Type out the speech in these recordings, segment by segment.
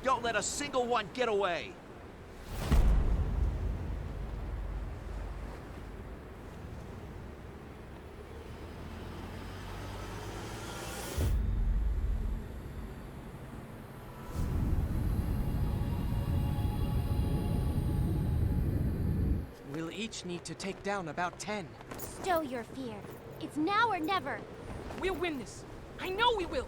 Don't let a single one get away! We'll each need to take down about 10. Stow your fear. It's now or never. We'll win this. I know we will.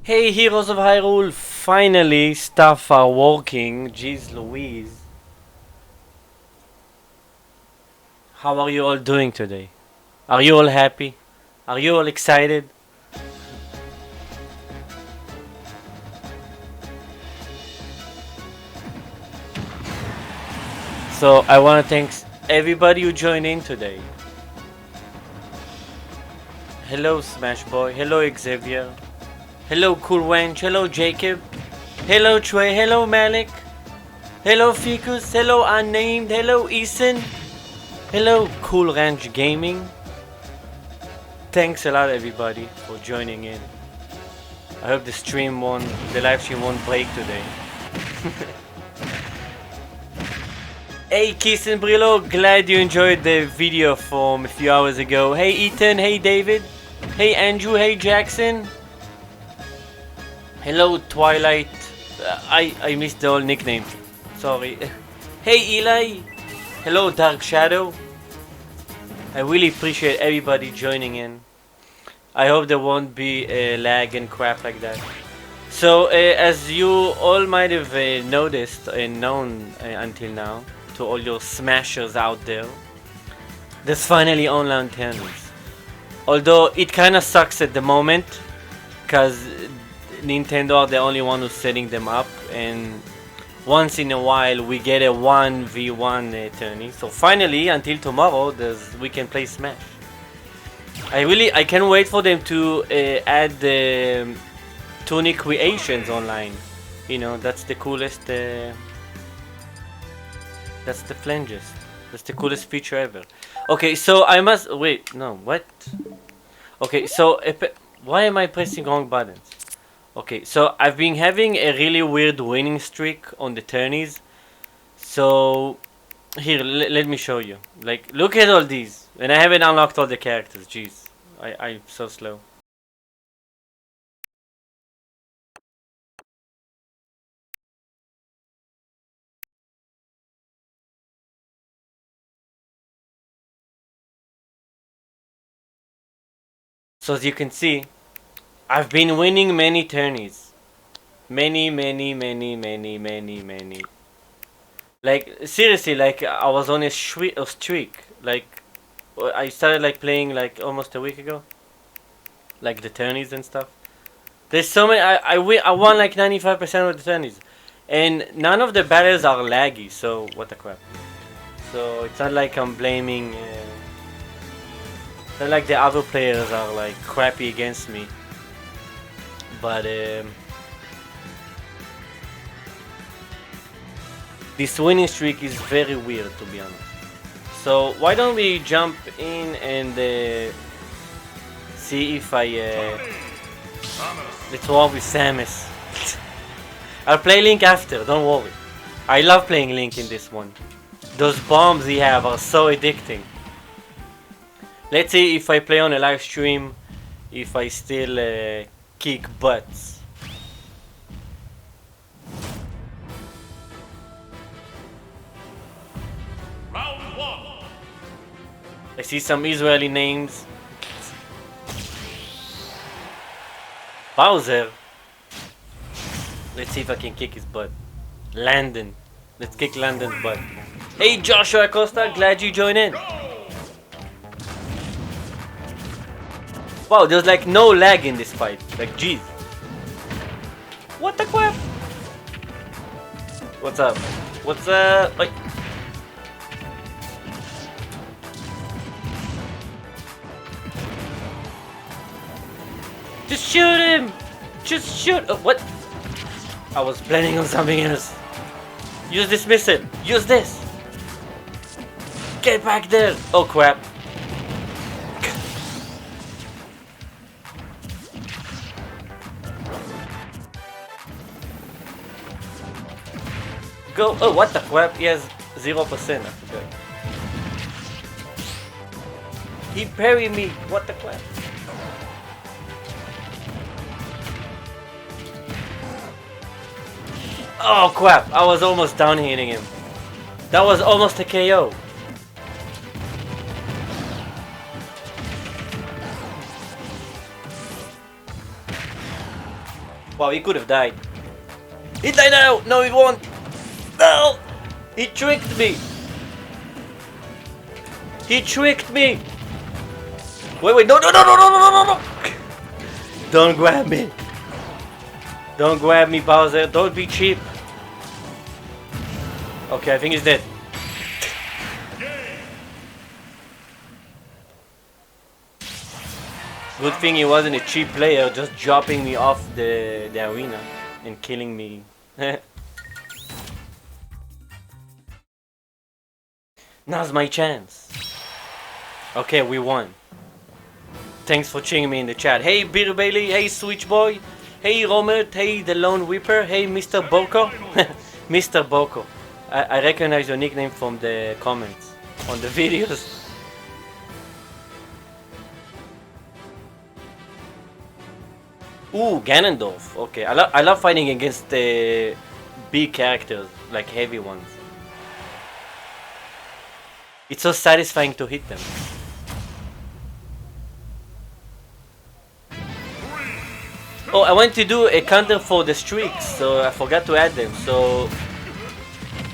Hey Heroes of Hyrule, finally stuff are working. Jeez Louise. How are you all doing today? Are you all happy? Are you all excited? So I want to thank everybody who joined in today. Hello Smash Boy, hello Xavier, hello Cool Wench, hello Jacob, hello Trey, hello Malik, hello Ficus, hello Unnamed, hello Ethan, hello Cool Ranch Gaming. Thanks a lot everybody for joining in. I hope the live stream won't break today. Hey Kiss and Brillo, glad you enjoyed the video from a few hours ago. Hey Ethan, hey David, hey Andrew, hey Jackson. Hello Twilight. I missed the old nickname. Sorry. Hey Eli. Hello Dark Shadow. I really appreciate everybody joining in. I hope there won't be lag and crap like that. So as you all might have noticed and known until now, to all your smashers out there, there's finally online tournaments. Although it kinda sucks at the moment, cause Nintendo are the only one who's setting them up, and once in a while we get a 1v1 tourney. So finally, until tomorrow, we can play Smash. I can't wait for them to add the Tourney creations online. You know, that's the coolest. That's the flanges. That's the coolest feature ever. Okay, so I must wait. No, what? Okay, so why am I pressing wrong buttons? Okay, so I've been having a really weird winning streak on the tourneys. So here, let me show you. Like, look at all these, and I haven't unlocked all the characters. Jeez, I'm so slow. So as you can see, I've been winning many tourneys. Many. Like, seriously, like, I was on a streak. Like, I started, like, playing, like, almost a week ago. Like, the tourneys and stuff. There's so many, I won, like, 95% of the tourneys. And none of the battles are laggy, so, what the crap. So, it's not like I'm blaming, it's not like the other players are, like, crappy against me. But, this winning streak is very weird, to be honest. So why don't we jump in and see if let's war with Samus. I'll play Link after, don't worry. I love playing Link in this one. Those bombs he have are so addicting. Let's see if I play on a live stream, if I still kick butts. I see some Israeli names. Bowser. Let's see if I can kick his butt. Landon. Let's kick Landon's butt. Hey Joshua Acosta, glad you joined in. Wow, there's like no lag in this fight. Like, jeez. What the crap? What's up? What's up? Like, just shoot him! Just shoot! Oh, what? I was planning on something else. Use this missile! Use this! Get back there! Oh crap! Go! Oh, what the crap? He has 0%. I forgot. He parried me! What the crap? Oh crap, I was almost down hitting him. That was almost a KO. Wow, he could have died. He died now! No, he won't! No! He tricked me! He tricked me! Wait, no! Don't grab me! Don't grab me, Bowser. Don't be cheap. Okay, I think he's dead. Good thing he wasn't a cheap player, just dropping me off the arena and killing me. Now's my chance. Okay, we won. Thanks for cheering me in the chat. Hey, Beer Bailey. Hey, Switch Boy. Hey, Robert. Hey, The Lone Whipper. Hey, Mr. Boko. Mr. Boko. I recognize your nickname from the comments on the videos. Ooh, Ganondorf. Okay, I love fighting against the big characters, like heavy ones. It's so satisfying to hit them. Oh, I want to do a counter for the streaks, so I forgot to add them. So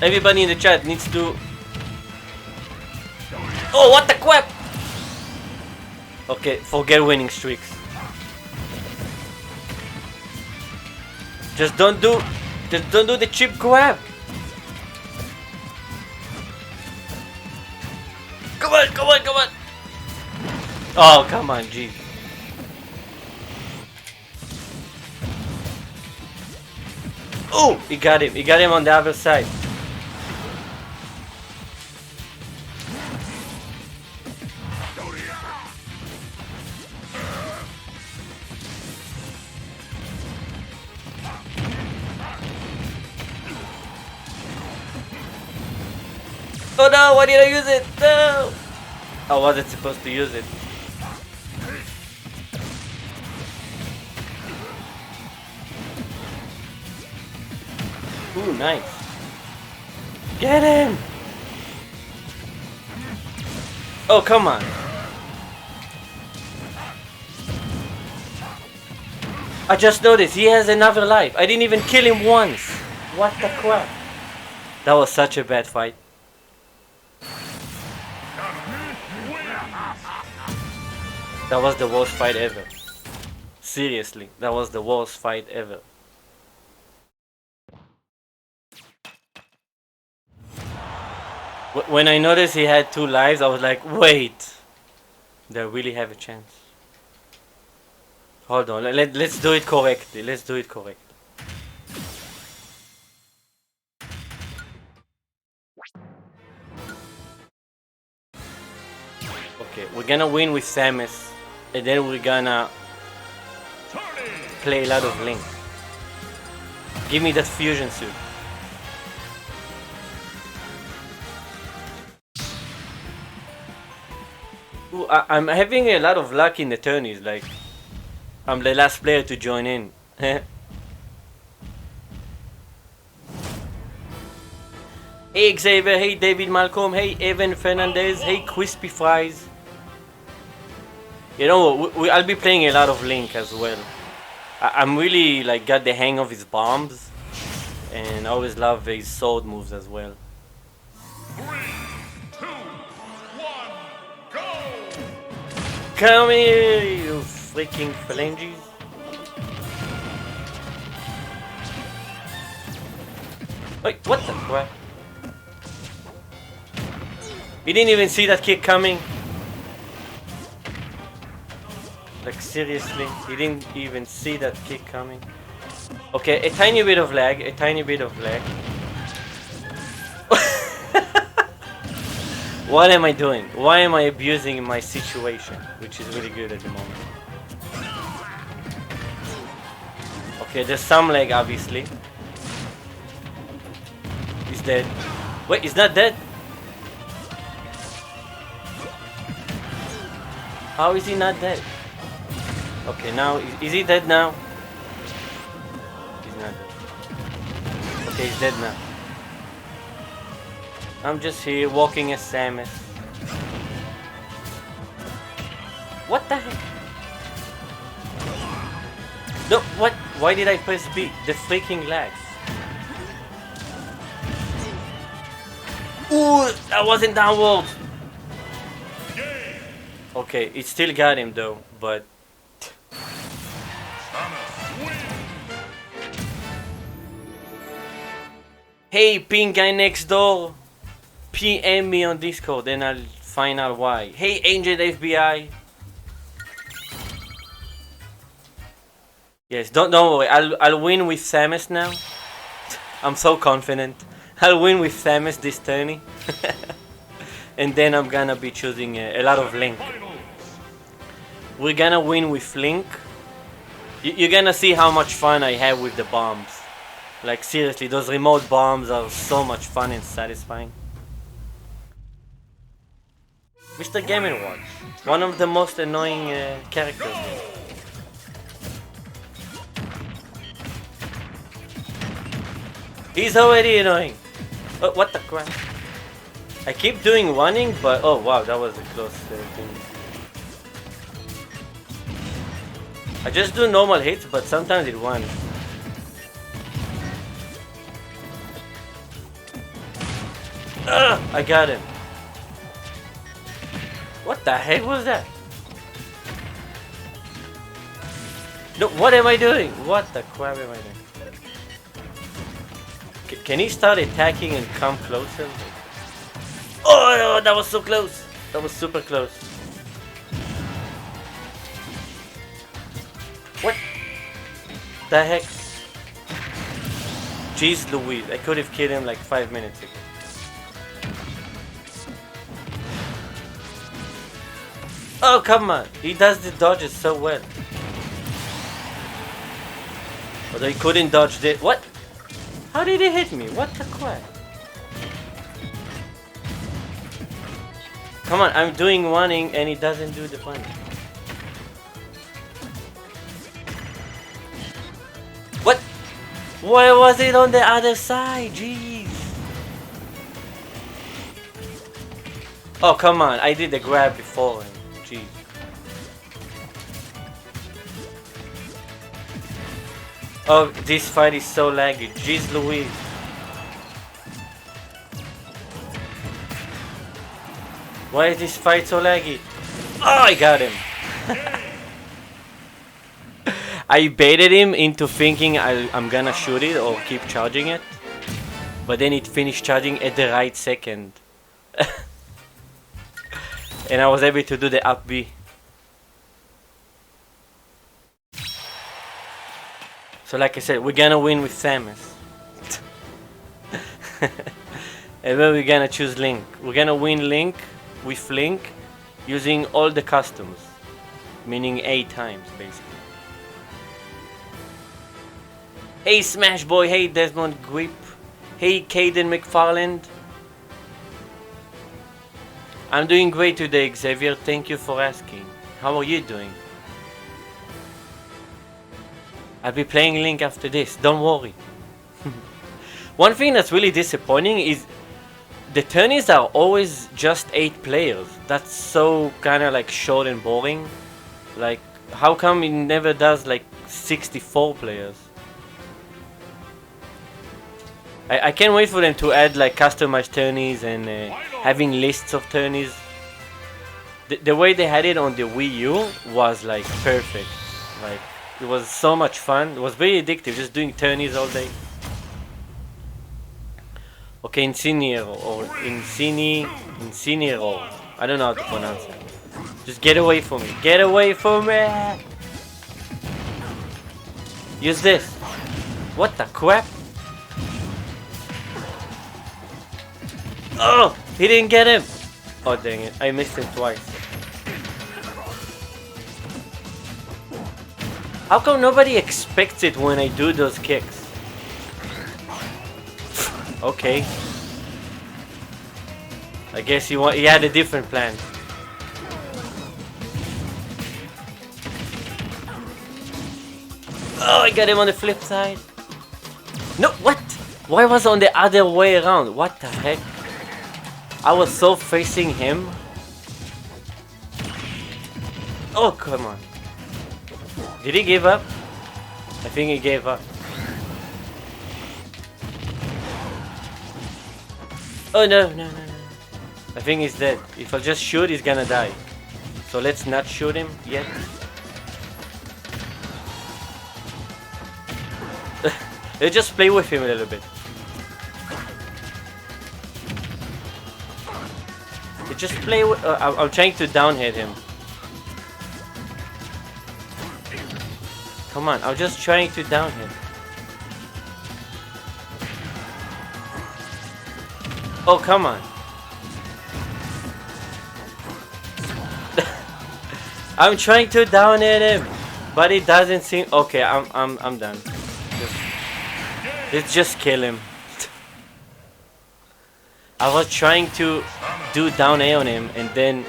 everybody in the chat needs to... Oh, what the crap! Okay, forget winning streaks. Just don't do the cheap grab. Come on. Oh, come on, jeez. Oh, he got him on the other side. Oh no, why did I use it? No! I wasn't supposed to use it. Ooh, nice. Get him! Oh, come on. I just noticed he has another life. I didn't even kill him once. What the crap? That was such a bad fight. That was the worst fight ever. Seriously, that was the worst fight ever. When I noticed he had 2 lives, I was like, wait, they really have a chance. Hold on, let's do it correctly. Let's do it correctly. Okay, we're gonna win with Samus, and then we're gonna play a lot of Link. Give me that fusion suit. Ooh, I'm having a lot of luck in the tourneys, like I'm the last player to join in. Hey Xavier, hey David Malcolm, hey Evan Fernandez, hey Crispy Fries. You know, I'll be playing a lot of Link as well. I'm really like got the hang of his bombs, and I always love his sword moves as well. 3, 2, 1, go! Come here, you freaking phalanges. Wait, what the crap? He didn't even see that kick coming. Like seriously, he didn't even see that kick coming. Okay, a tiny bit of lag, What am I doing? Why am I abusing my situation? Which is really good at the moment. Okay, there's some lag obviously. He's dead. Wait, he's not dead? How is he not dead? Okay, now, is he dead now? He's not dead. Okay, he's dead now. I'm just here walking as Samus. What the heck? No, what? Why did I press B? The freaking lags. Ooh, that wasn't downward. Okay, it still got him though, but... Hey, pink guy next door. PM me on Discord, then I'll find out why. Hey, Angel FBI. Yes, don't worry. I'll win with Samus now. I'm so confident. I'll win with Samus this tourney. And then I'm gonna be choosing a lot of Link. We're gonna win with Link. You're gonna see how much fun I have with the bombs. Like seriously, those remote bombs are so much fun and satisfying. Mr. Game & Watch, one of the most annoying characters here. He's already annoying. Oh, what the crap? I keep doing running, but oh wow, that was a close thing. I just do normal hits, but sometimes it runs. I got him. What the heck was that? No, what am I doing? What the crap am I doing? Can he start attacking and come closer? Oh, that was so close. That was super close. What the heck? Jeez Louise, I could have killed him like 5 minutes ago. Oh, come on. He does the dodges so well. Although he couldn't dodge it. What? How did he hit me? What the crap? Come on, I'm doing running and he doesn't do the punch. What? Why was it on the other side? Jeez. Oh, come on. I did the grab before him. Jeez. Oh, this fight is so laggy. Jeez Louise. Why is this fight so laggy? Oh, I got him. I baited him into thinking I'm gonna shoot it or keep charging it. But then it finished charging at the right second. And I was able to do the up B. So like I said, we're gonna win with Samus. And then we're gonna choose Link. We're gonna win Link with Link using all the customs. Meaning 8 times basically. Hey Smash Boy, hey Desmond Grip, hey Caden McFarland. I'm doing great today, Xavier. Thank you for asking. How are you doing? I'll be playing Link after this. Don't worry. One thing that's really disappointing is the tourneys are always just 8 players. That's so kind of like short and boring. Like, how come it never does like 64 players? I can't wait for them to add like customized tourneys and having lists of tourneys. The way they had it on the Wii U was like perfect. Like it was so much fun. It was very addictive, just doing tourneys all day. Okay, Incinero or Incinero. I don't know how to pronounce it. Just get away from me. Get away from me! Use this. What the crap? Oh! He didn't get him! Oh dang it, I missed him twice. How come nobody expects it when I do those kicks? Okay. I guess he had a different plan. Oh, I got him on the flip side. No, what? Why was it on the other way around? What the heck? I was so facing him. Oh, come on. Did he give up? I think he gave up. Oh no, no, no, no. I think he's dead. If I just shoot, he's gonna die. So let's not shoot him yet. Let's just play with him a little bit. Let's just play with... I'm trying to down hit him. Come on, I'm just trying to down hit. Oh, come on. I'm trying to down hit him, but it doesn't seem... Okay, I'm done. Let's just kill him. I was trying to do down A on him and then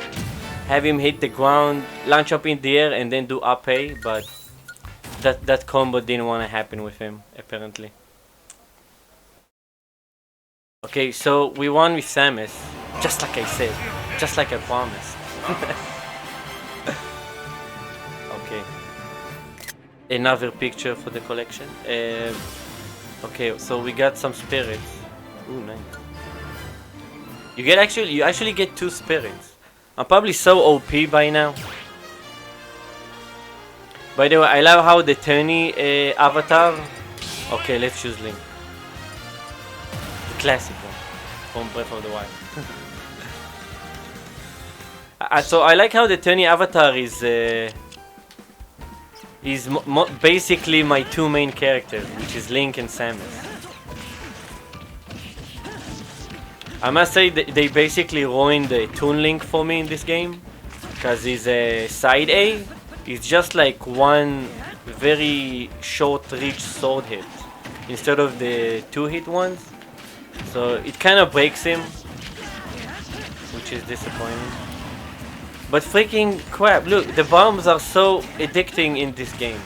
have him hit the ground, launch up in the air and then do up A, but that combo didn't want to happen with him, apparently. Okay, so we won with Samus, just like I said, just like I promised. Okay. Another picture for the collection. Okay, so we got some spirits. Ooh, nice. You actually get 2 spirits. I'm probably so OP by now. By the way, I love how the Tourney avatar. Okay, let's choose Link. The classic one from Breath of the Wild. So I like how the Tourney avatar is basically my 2 main characters, which is Link and Samus. I must say that they basically ruined the Toon Link for me in this game, because he's a side A. It's just like one very short reach sword hit instead of the 2-hit ones. So it kind of breaks him, which is disappointing. But freaking crap, look, the bombs are so addicting in this game.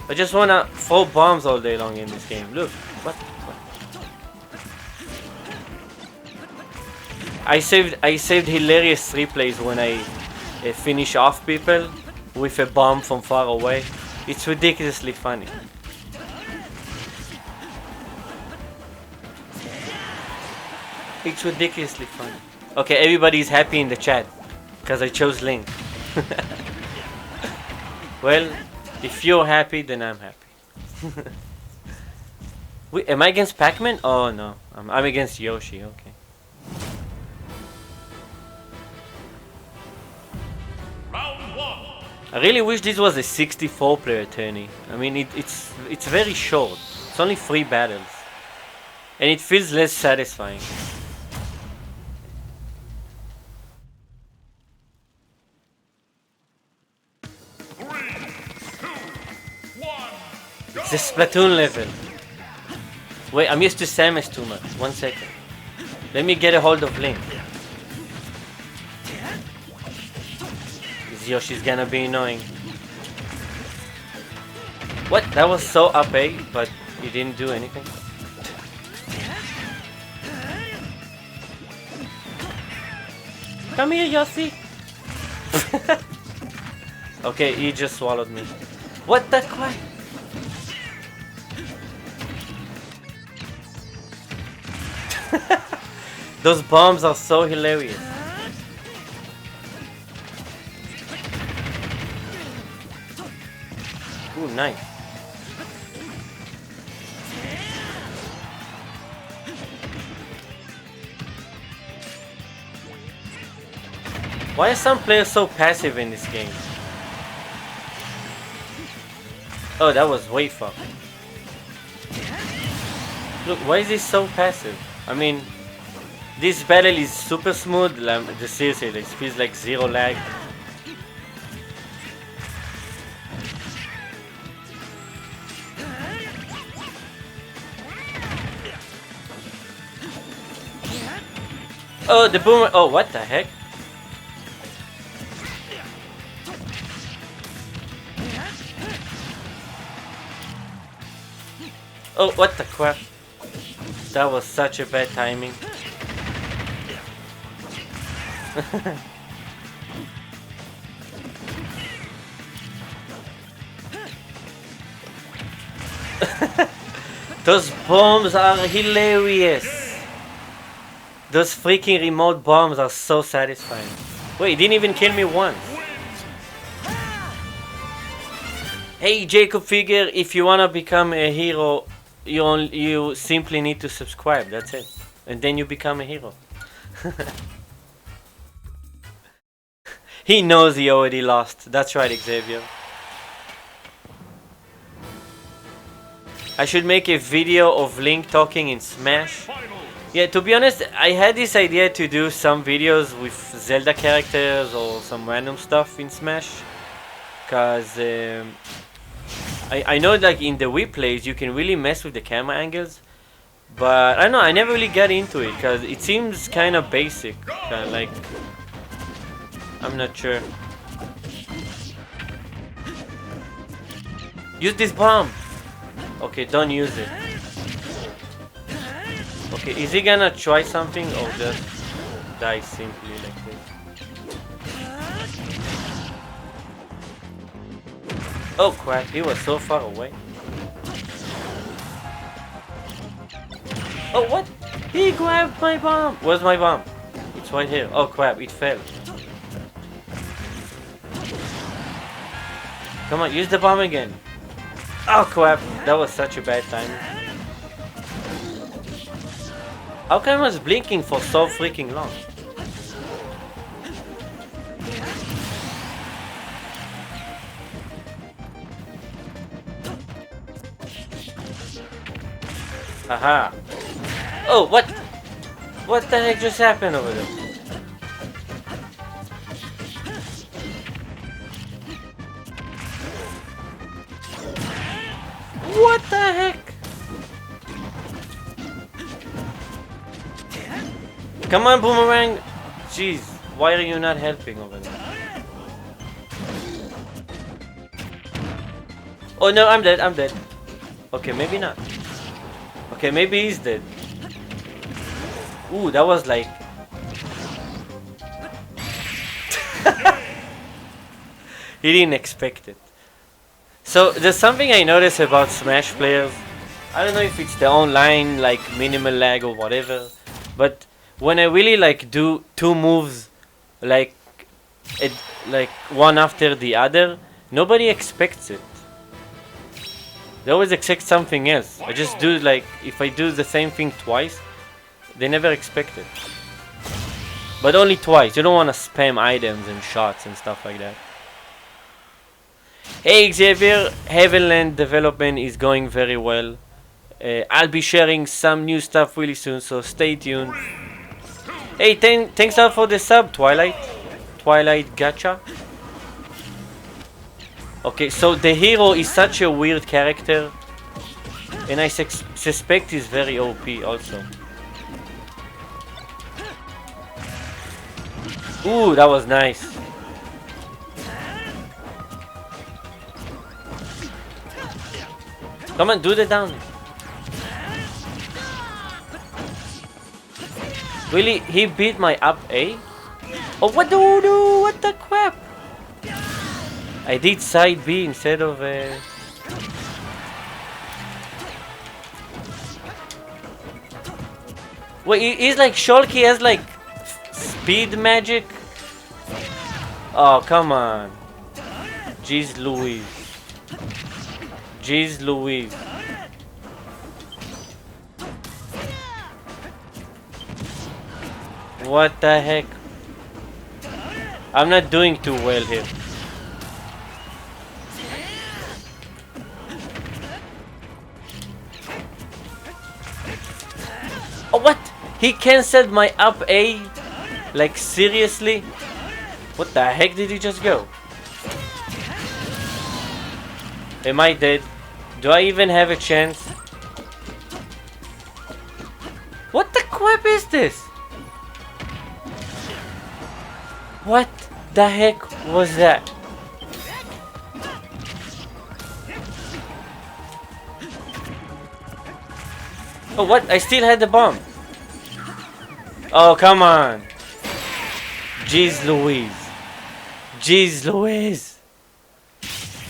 I just wanna throw bombs all day long in this game. Look, what? I saved hilarious replays when I finish off people with a bomb from far away. It's ridiculously funny. It's ridiculously funny. Okay, everybody's happy in the chat because I chose Link. Well, if you're happy, then I'm happy. Wait, am I against Pac-Man? Oh no, I'm against Yoshi. Okay. Round 1. I really wish this was a 64-player tourney. I mean, it's very short. It's only 3 battles, and it feels less satisfying. It's a Splatoon level. Wait, I'm used to Samus too much. 1 second. Let me get a hold of Link. Yoshi's gonna be annoying. What? That was so up A, but he didn't do anything. Come here, Yoshi. Okay, he just swallowed me. What the crap? Those bombs are so hilarious. Ooh, nice. Why are some players so passive in this game? Oh, that was way far. Look, why is he so passive? I mean, this battle is super smooth. Seriously, it feels like 0 lag. Oh, the boomer. Oh, what the heck? Oh, what the crap? That was such a bad timing. Those bombs are hilarious. Those freaking remote bombs are so satisfying. Wait, he didn't even kill me once. Hey Jacob Figure, if you wanna become a hero, you simply need to subscribe, that's it. And then you become a hero. He knows he already lost. That's right, Xavier. I should make a video of Link talking in Smash. Yeah, to be honest, I had this idea to do some videos with Zelda characters or some random stuff in Smash. Cause I know like in the Wii plays you can really mess with the camera angles. But I don't know, I never really got into it because it seems kind of basic. Like, I'm not sure. Use this bomb! Okay, don't use it. Okay, is he gonna try something or just die simply like this? Oh crap, he was so far away. Oh, what? He grabbed my bomb! Where's my bomb? It's right here. Oh crap, it fell. Come on, use the bomb again. Oh crap, that was such a bad time. How come I was blinking for so freaking long? Haha. Oh, what? What the heck just happened over there? What the heck? Come on, Boomerang! Jeez, why are you not helping over there? Oh no, I'm dead, I'm dead. Okay, maybe not. Okay, maybe he's dead. Ooh, that was like... He didn't expect it. So, there's something I notice about Smash players. I don't know if it's the online, like, minimal lag or whatever. But when I really, like, do two moves, like one after the other, nobody expects it. They always expect something else. I just do, like, if I do the same thing twice, they never expect it. But only twice. You don't want to spam items and shots and stuff like that. Hey Xavier, Heavenland development is going very well. I'll be sharing some new stuff really soon, so stay tuned. Hey, thanks a lot for the sub, Twilight Gacha. Okay, so the hero is such a weird character, and I suspect he's very OP also. Ooh, that was nice. Come on, do the down. Really? He beat my up A? Oh, what the crap? I did side B instead of Wait, he's like Shulky has like speed magic? Oh, come on. Jeez Louise. Jeez Louise. What the heck? I'm not doing too well here. Oh, what? He cancelled my up A? Like, seriously? What the heck did he just go? Am I dead? Do I even have a chance? What the crap is this? What the heck was that? Oh, what? I still had the bomb. Oh, come on. Jeez Louise. Jeez Louise.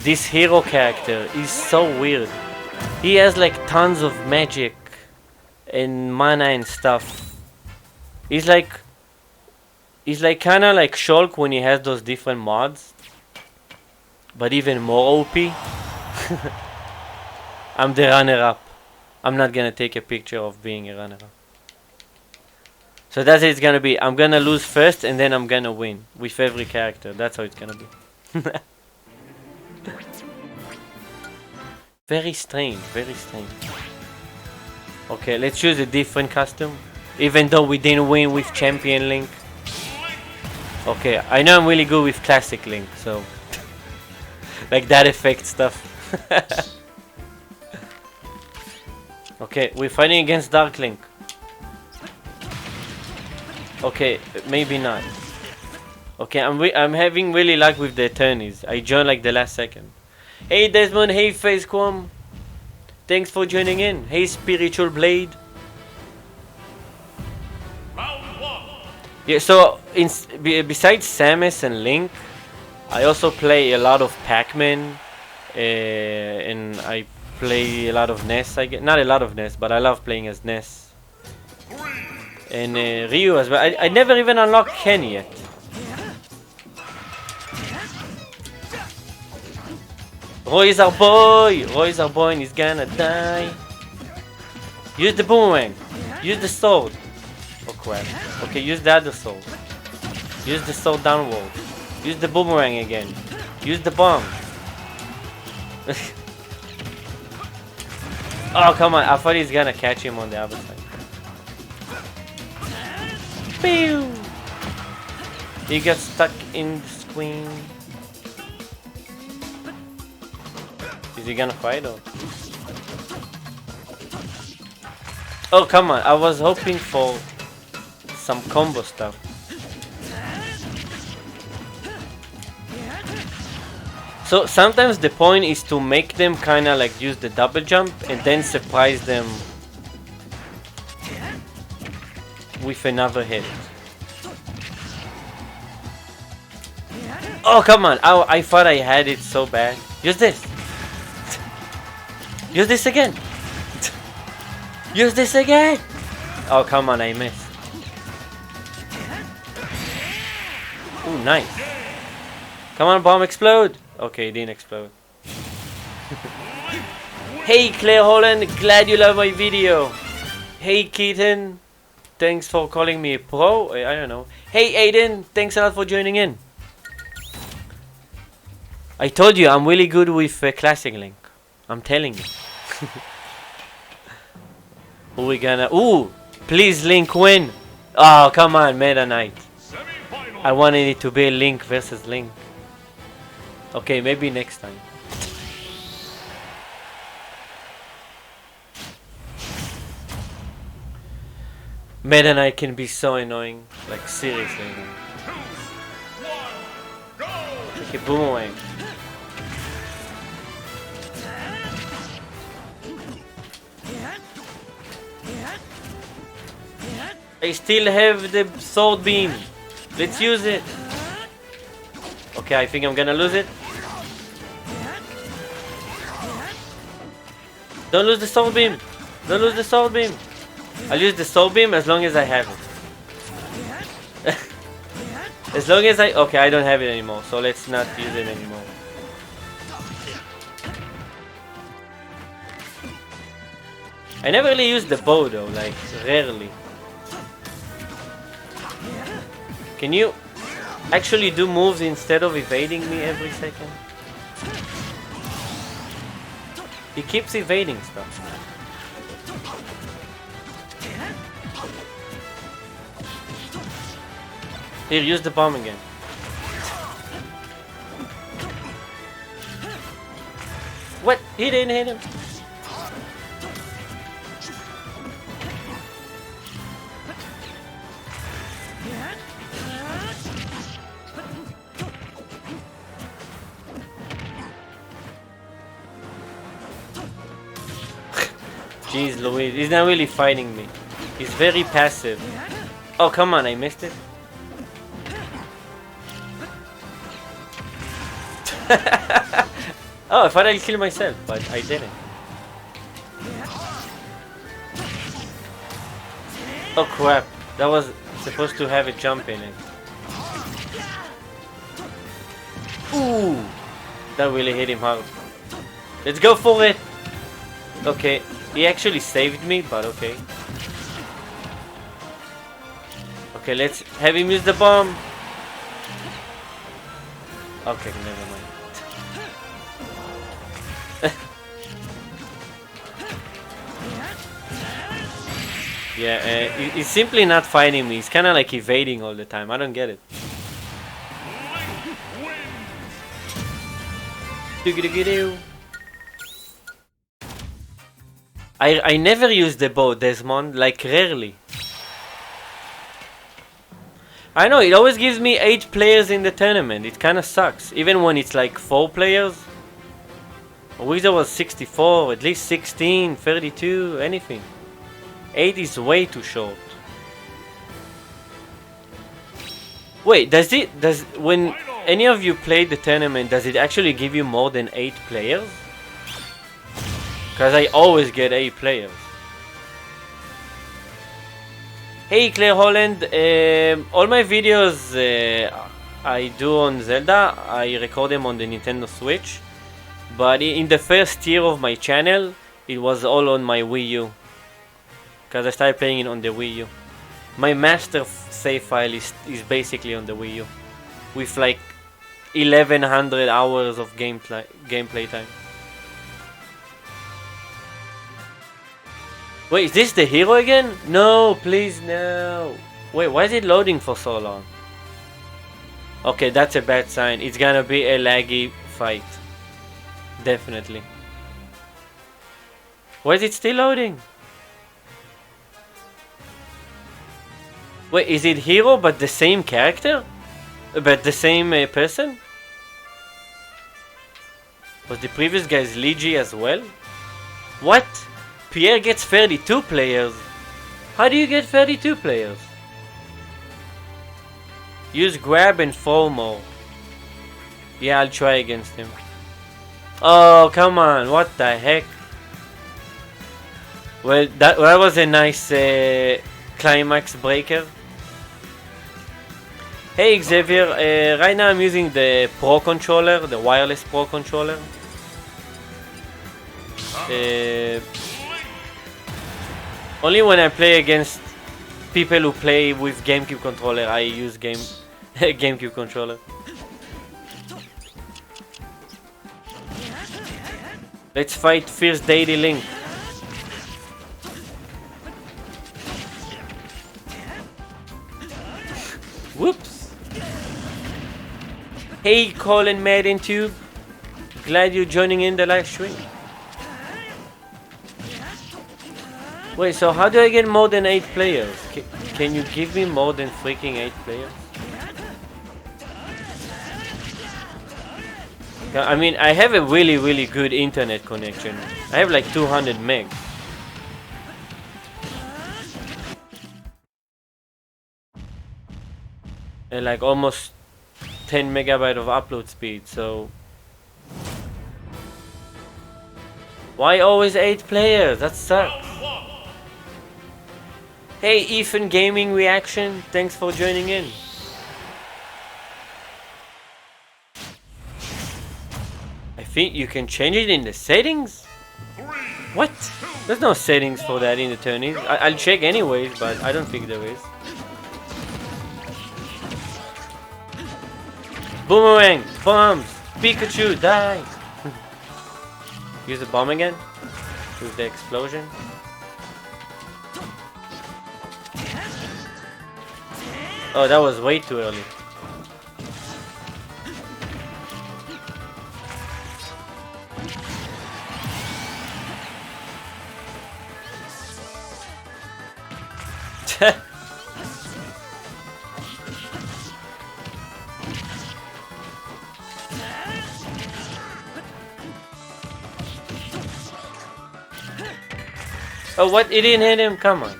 This hero character is so weird. He has like tons of magic and mana and stuff. He's like kinda like Shulk when he has those different mods, but even more OP. I'm the runner-up. I'm not gonna take a picture of being a runner-up. So that's it, it's gonna be. I'm gonna lose first and then I'm gonna win with every character. That's how it's gonna be. Very strange, very strange. Okay, let's choose a different costume. Even though we didn't win with Champion Link. Okay, I know I'm really good with Classic Link, so... like that effect stuff. Okay, we're fighting against Dark Link. Okay, maybe not. Okay, I'm having really luck with the attorneys. I joined like the last second. Hey Desmond, hey Facequam. Thanks for joining in. Hey Spiritual Blade. Round 1. Yeah, so besides Samus and Link, I also play a lot of Pac-Man, and I play a lot of Ness. Not a lot of Ness, but I love playing as Ness. And Ryu as well. I never even unlocked Ken yet. Roy is our boy! Roy is our boy and he's gonna die. Use the boomerang. Use the sword. Oh crap. Okay, use the other sword. Use the sword downward. Use the boomerang again. Use the bomb. Oh come on, I thought he's gonna catch him on the other side. Pew! He got stuck in the screen. Is he gonna fight or? Oh come on, I was hoping for some combo stuff. So sometimes the point is to make them kinda like use the double jump and then surprise them with another hit. Oh come on, I thought I had it so bad. Use this. Use this again. Use this again. Oh come on, I missed. Ooh, nice. Come on, bomb explode. Okay, it didn't explode. Hey Claire Holland, glad you love my video. Hey Keaton, thanks for calling me a pro. I don't know. Hey Aiden, thanks a lot for joining in. I told you I'm really good with Classic Link. I'm telling you. Who we gonna? Ooh, please Link win. Oh come on, Meta Knight. I wanted it to be Link versus Link. Okay, maybe next time. Meta Knight can be so annoying. Like seriously annoying. Like a boomerang. I still have the sword beam. Let's use it. Okay, I think I'm gonna lose it. Don't lose the sword beam. Don't lose the sword beam. I'll use the sword beam as long as I have it. As long as I... Okay, I don't have it anymore, so let's not use it anymore. I never really use the bow though, like rarely. Can you actually do moves instead of evading me every second? He keeps evading stuff. Here, use the bomb again. What? He didn't hit him. Jeez Louise, he's not really fighting me. He's very passive. Oh come on, I missed it. Oh, I thought I'd kill myself, but I didn't. Oh crap, that was supposed to have a jump in it. Ooh, that really hit him hard. Let's go for it. Okay, he actually saved me, but okay. Okay, let's have him use the bomb. Okay, never mind. Yeah, he's simply not fighting me. He's kind of like evading all the time. I don't get it. I never use the bow, Desmond, like rarely. I know, it always gives me 8 players in the tournament. It kind of sucks, even when it's like 4 players. Wizard was 64, at least 16, 32, anything. 8 is way too short. Wait, when any of you play the tournament, does it actually give you more than 8 players? Because I always get 8 players. Hey Claire Holland, all my videos I do on Zelda, I record them on the Nintendo Switch. But in the first year of my channel, it was all on my Wii U. Because I started playing it on the Wii U. My master save file is basically on the Wii U. With like 1100 hours of gameplay time. Wait, is this the hero again? No, please, no. Wait, why is it loading for so long? Okay, that's a bad sign. It's gonna be a laggy fight. Definitely. Why is it still loading? Wait, is it hero but the same character? But the same person? Was the previous guy's Luigi as well? What? Pierre gets 32 players. How do you get 32 players? Use grab and throw more. Yeah, I'll try against him. Oh, come on. What the heck? Well, that was a nice climax breaker. Hey Xavier, right now I'm using the Pro Controller, the wireless Pro Controller. Only when I play against people who play with GameCube controller, I use GameCube controller. Let's fight Fierce Deity Link. Whoops. Hey Colin Madden Tube, glad you're joining in the live stream. Wait, so how do I get more than 8 players? Can you give me more than freaking 8 players? I mean, I have a really good internet connection. I have like 200 meg. And like almost 10 megabyte of upload speed, so... Why always 8 players? That sucks. Hey Ethan Gaming Reaction, thanks for joining in. I think you can change it in the settings? What? There's no settings for that in the tourneys. I'll check anyways, but I don't think there is. Boomerang! Bombs! Pikachu! Die! Use the bomb again? Use the explosion? Oh, that was way too early. Oh, what? It didn't hit him? Come on.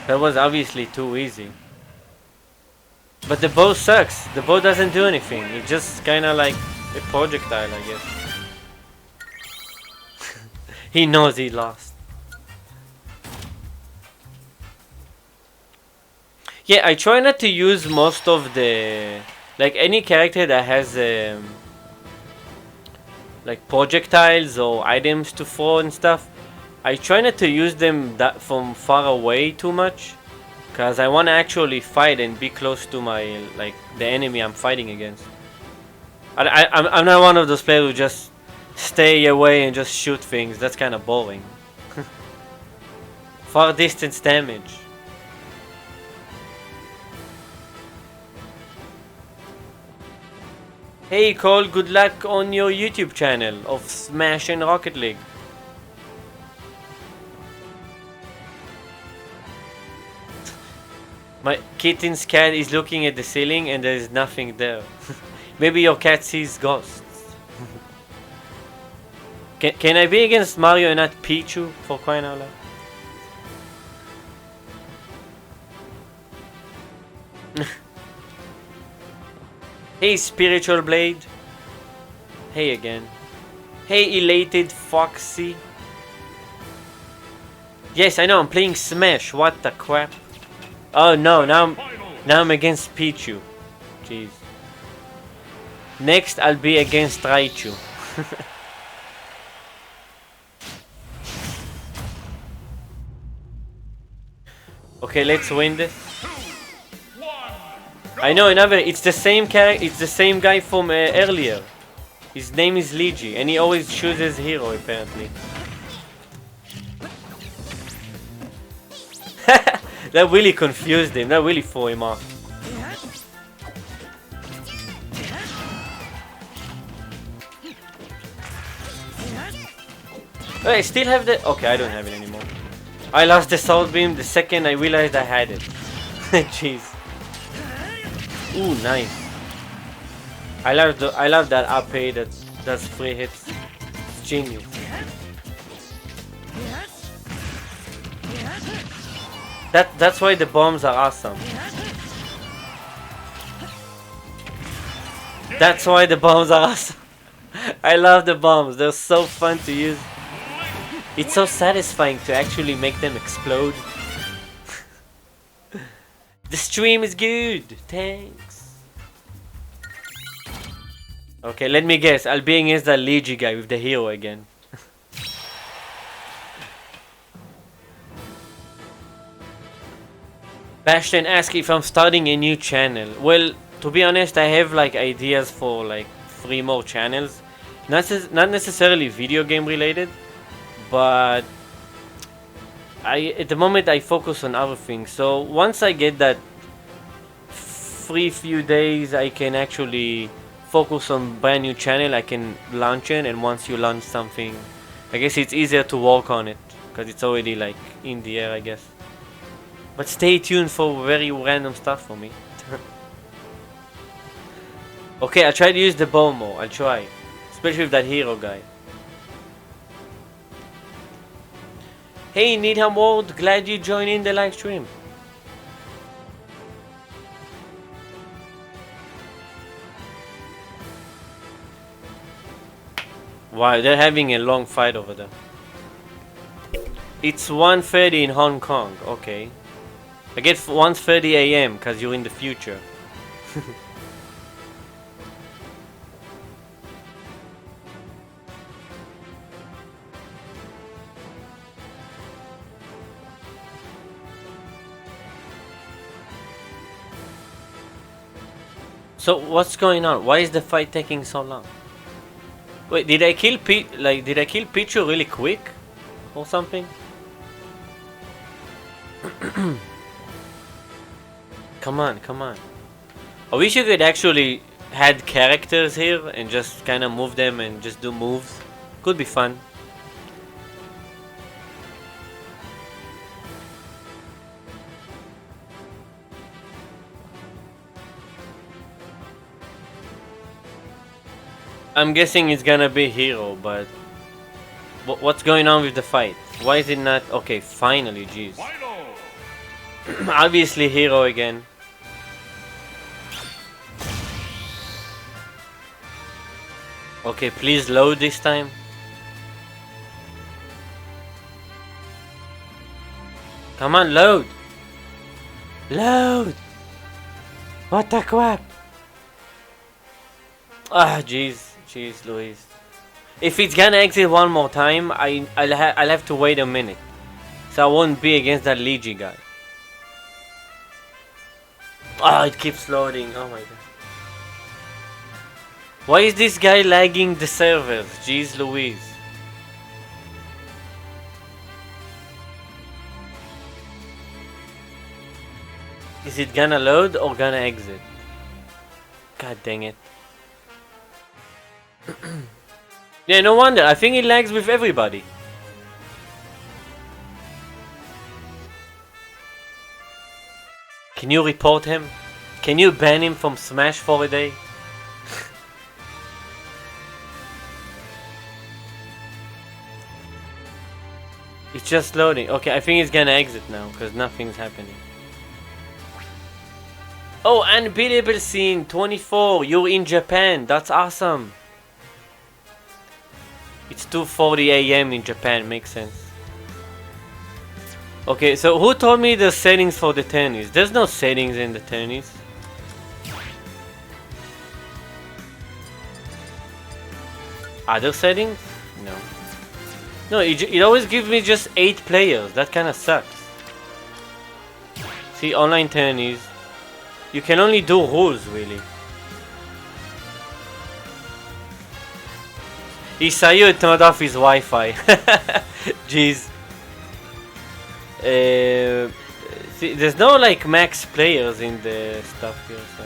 That was obviously too easy. But the bow sucks. The bow doesn't do anything. It just kind of like A projectile, I guess. He knows he lost. Yeah, I try not to use most of the... Like any character that has like projectiles or items to throw and stuff. I try not to use them that from far away too much. Cause I want to actually fight and be close to my, like, the enemy I'm fighting against. I'm not one of those players who just stay away and just shoot things. That's kind of boring. Far distance damage. Hey Cole, good luck on your YouTube channel of Smash and Rocket League. My kitten's cat is looking at the ceiling and there is nothing there. Maybe your cat sees ghosts. Can I be against Mario and not Pichu, for crying out loud? Hey Spiritual Blade. Hey again. Hey Elated Foxy. Yes, I know, I'm playing Smash. What the crap? Oh no, now I'm against Pichu. Jeez. Next I'll be against Raichu. Okay, let's win this. I know another. It's the same character. It's the same guy from earlier. His name is Luigi, and he always chooses hero apparently. That really confused him. That really threw him off. Oh, I still have the. Okay, I don't have it anymore. I lost the Soul Beam the second I realized I had it. Jeez. Ooh, nice. I love that AP that does 3 hits. It's genius. That's why the bombs are awesome. That's why the bombs are awesome. I love the bombs. They're so fun to use. It's so satisfying to actually make them explode. The stream is good. Thanks. Okay, let me guess. I'll be against that Luigi guy with the hero again. Bastion asked if I'm starting a new channel. Well, to be honest, I have like ideas for like 3 more channels. Not necessarily video game related, but at the moment I focus on other things. So once I get that free few days, I can actually focus on brand new channel. I can launch it, and once you launch something, I guess it's easier to work on it because it's already like in the air, I guess. But stay tuned for very random stuff for me. Okay, I'll try to use the bow more. I'll try, especially with that hero guy. Hey Needham World, glad you joined in the live stream. Wow, they're having a long fight over there. It's 1:30 in Hong Kong. Okay. I get 1:30 AM because you're in the future. So what's going on? Why is the fight taking so long? Wait, did I kill Pichu really quick or something? Come on, come on. I wish you could actually had characters here and just kind of move them and just do moves. Could be fun. I'm guessing it's gonna be hero, but what's going on with the fight? Why is it not? Okay, finally, jeez. Obviously hero again. Okay, please load this time. Come on, load! Load! What the crap? Ah, jeez, Louise. If it's gonna exit one more time, I'll have to wait a minute, so I won't be against that Ligi guy. Ah, it keeps loading. Oh my god. Why is this guy lagging the servers? Jeez Louise. Is it gonna load or gonna exit? God dang it. Yeah, no wonder. I think it lags with everybody. Can you report him? Can you ban him from Smash for a day? It's just loading. Okay, I think it's gonna exit now because nothing's happening. Oh, unbeatable scene 24. You're in Japan. That's awesome. It's 2:40 AM in Japan. Makes sense. Okay, so who told me the settings for the tennis? There's no settings in the tennis. Other settings? No. No, it always gives me just 8 players. That kind of sucks. See, online tennis. You can only do rules, really. Isayu turned off his Wi-Fi. Jeez. See, there's no like max players in the stuff here, so.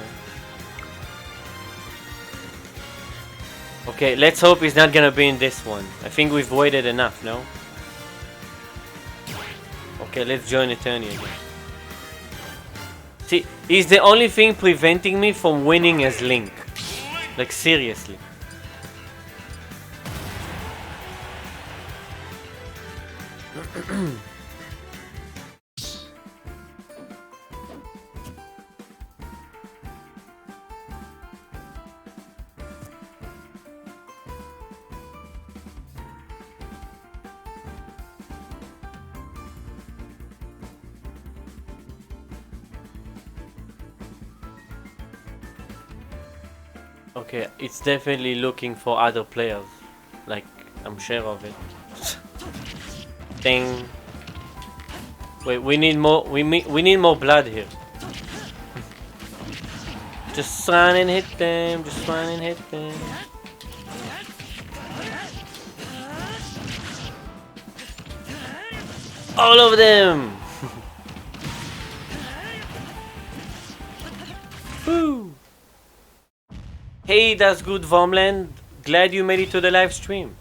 Okay, let's hope he's not gonna be in this one. I think we've waited enough, no? Okay, let's join the tourney again. See, he's the only thing preventing me from winning as Link. Like, seriously. Okay, it's definitely looking for other players. Like, I'm sure of it. Ding. Wait, we need more. We need more blood here. Just run and hit them. Just run and hit them. All of them. Woo. Hey, that's good, Heavenland. Glad you made it to the live stream.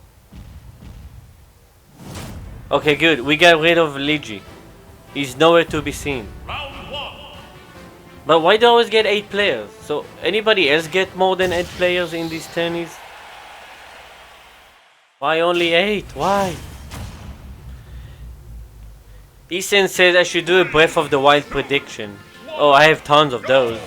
Okay, good. We got rid of Ligi. He's nowhere to be seen. Round 1. But why do I always get 8 players? So anybody else get more than 8 players in these tourneys? Why only 8? Why? Ethan says I should do a Breath of the Wild prediction. Oh, I have tons of those.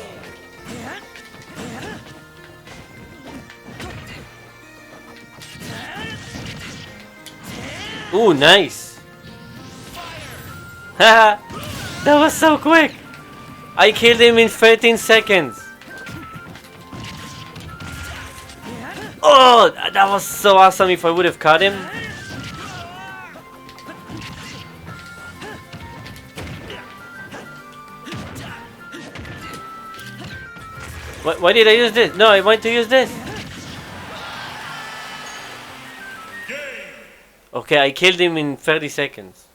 Ooh, nice! Haha! That was so quick! I killed him in 13 seconds! Oh! That was so awesome if I would have caught him! Why did I use this? No, I want to use this! Okay, I killed him in 30 seconds.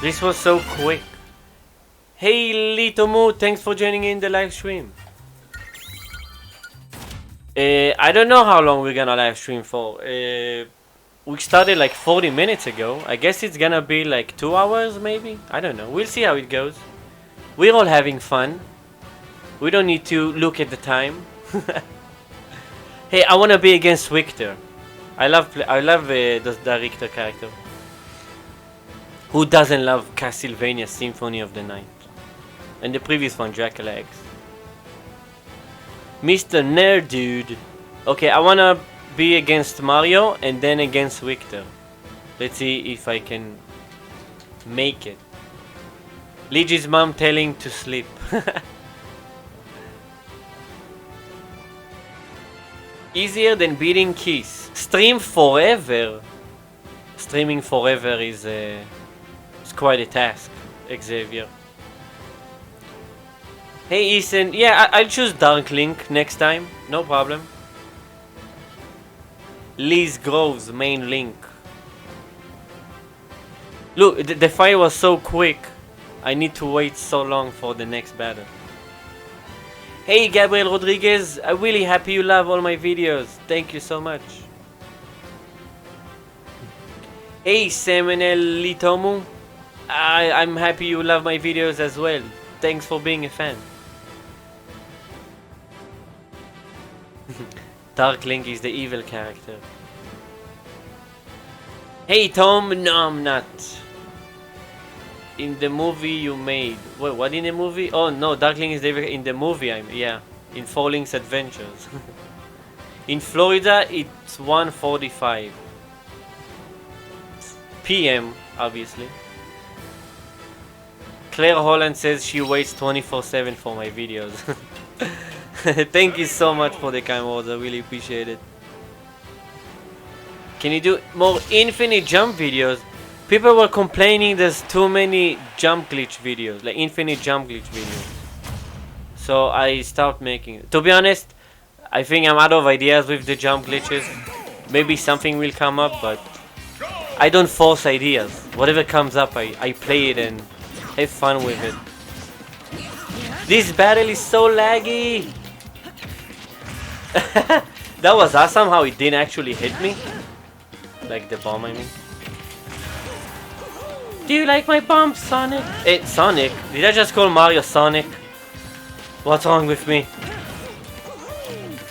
This was so quick. Hey Litomu, thanks for joining in the live stream. I don't know how long we're gonna live stream for. We started like 40 minutes ago. I guess it's gonna be like 2 hours maybe? I don't know. We'll see how it goes. We're all having fun. We don't need to look at the time. Hey, I wanna be against Richter. I love the Richter character. Who doesn't love Castlevania Symphony of the Night? And the previous one, Dracula X. Mr. Nerd Dude. Okay, I wanna be against Mario and then against Victor. Let's see if I can make it. Luigi's mom telling to sleep. Easier than beating Keys. Stream forever. Streaming forever is quite a task, Xavier. Hey Ethan, yeah, I'll choose Dark Link next time, no problem. Liz Groves, main link. Look, the fight was so quick. I need to wait so long for the next battle. Hey Gabriel Rodriguez, I'm really happy you love all my videos. Thank you so much. Hey Samuel Litomu, I'm happy you love my videos as well. Thanks for being a fan. Dark Link is the evil character. Hey Tom, no I'm not. In the movie you made. Wait, what in the movie? Oh no, Dark Link is in the movie yeah. In Four Link's Adventures. In Florida it's 1:45 PM obviously. Claire Holland says she waits 24/7 for my videos. Thank you so much for the kind words, I really appreciate it. Can you do more infinite jump videos? People were complaining there's too many jump glitch videos, like infinite jump glitch videos. So I stopped making it. To be honest, I think I'm out of ideas with the jump glitches. Maybe something will come up, but I don't force ideas. Whatever comes up, I play it and have fun with it. This battle is so laggy. That was awesome how it didn't actually hit me. Like the bomb, I mean. Do you like my bomb, Sonic? Hey, Sonic? Did I just call Mario Sonic? What's wrong with me?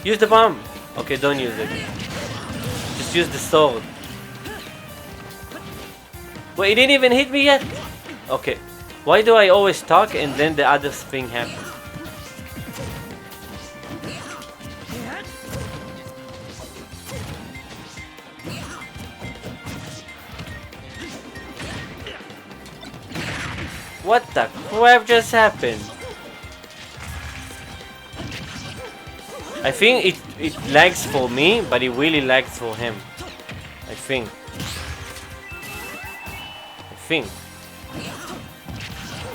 Use the bomb. Okay, don't use it. Just use the sword. Wait, it didn't even hit me yet? Okay. Why do I always talk and then the other thing happens? What the crap just happened? I think it lags for me, but it really lags for him. I think.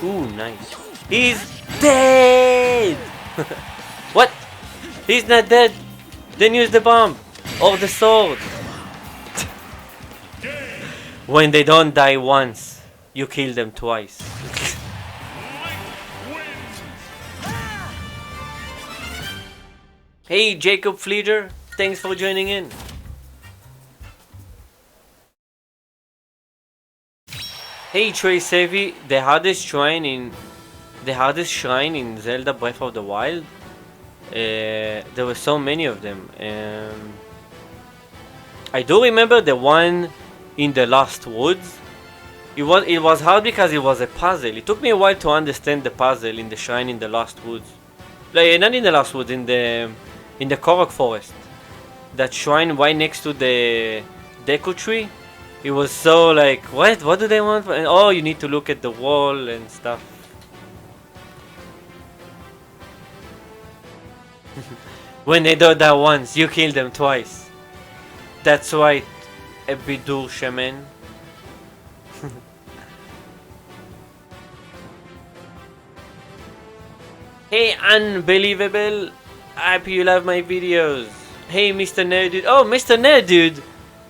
Ooh, nice. He's dead! What? He's not dead. Then use the bomb. Or the sword. When they don't die once, you kill them twice. Hey Jacob Fleeter, thanks for joining in. Hey Trey Savvy, the hardest shrine in Zelda Breath of the Wild. There were so many of them. I do remember the one in the Lost Woods. It was hard because it was a puzzle. It took me a while to understand the puzzle in the shrine in the Lost Woods. Like, not in the Lost Woods, in the Korok Forest. That shrine right next to the Deku Tree. It was so like, what do they want? And oh, you need to look at the wall and stuff. When they do that once, you kill them twice. That's right, Ebidur Shaman. Hey, unbelievable. Happy you love my videos. Hey, Mr. Nerdude. Oh, Mr. Nerdude.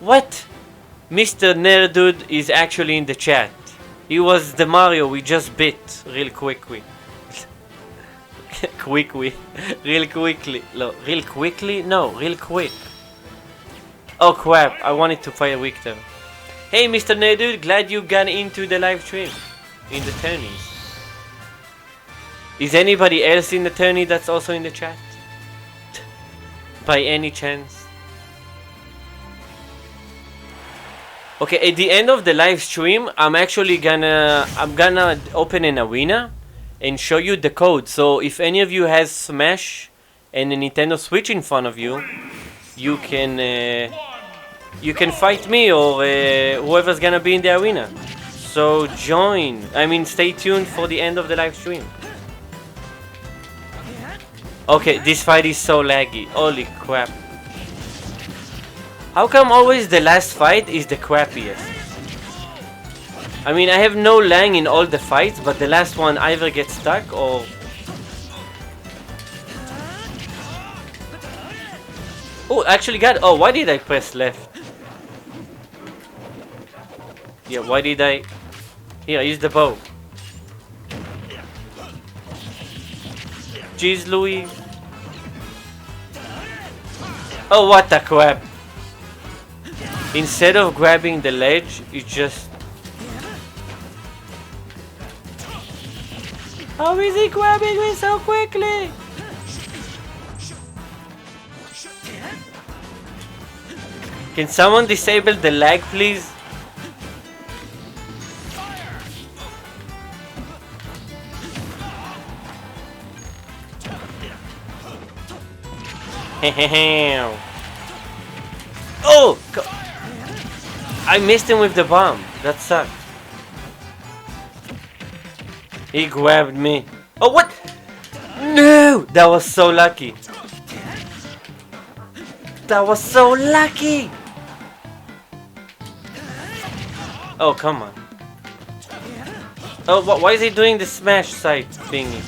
What? Mr. Nerdude is actually in the chat. He was the Mario we just beat real quickly. Real quickly. No, real quickly? No, real quick. Oh crap, I wanted to fight Victor. Hey, Mr. Nerdude, glad you got into the live stream. In the tourneys. Is anybody else in the tourney that's also in the chat? By any chance? Okay, at the end of the live stream, I'm gonna open an arena and show you the code. So if any of you has Smash and a Nintendo Switch in front of you, you can fight me or whoever's gonna be in the arena. So stay tuned for the end of the live stream. Okay, this fight is so laggy. Holy crap. How come always the last fight is the crappiest? I mean, I have no lag in all the fights, but the last one either gets stuck or... Oh, actually got... Oh, why did I press left? Yeah, why did I... Here, use the bow. Jeez Louise. Oh, what the crap. Instead of grabbing the ledge, it just... How is he grabbing me so quickly? Can someone disable the lag, please? Oh! I missed him with the bomb. That sucked. He grabbed me. Oh, what? No! That was so lucky. That was so lucky! Oh, come on. Oh, why is he doing the smash side thingy?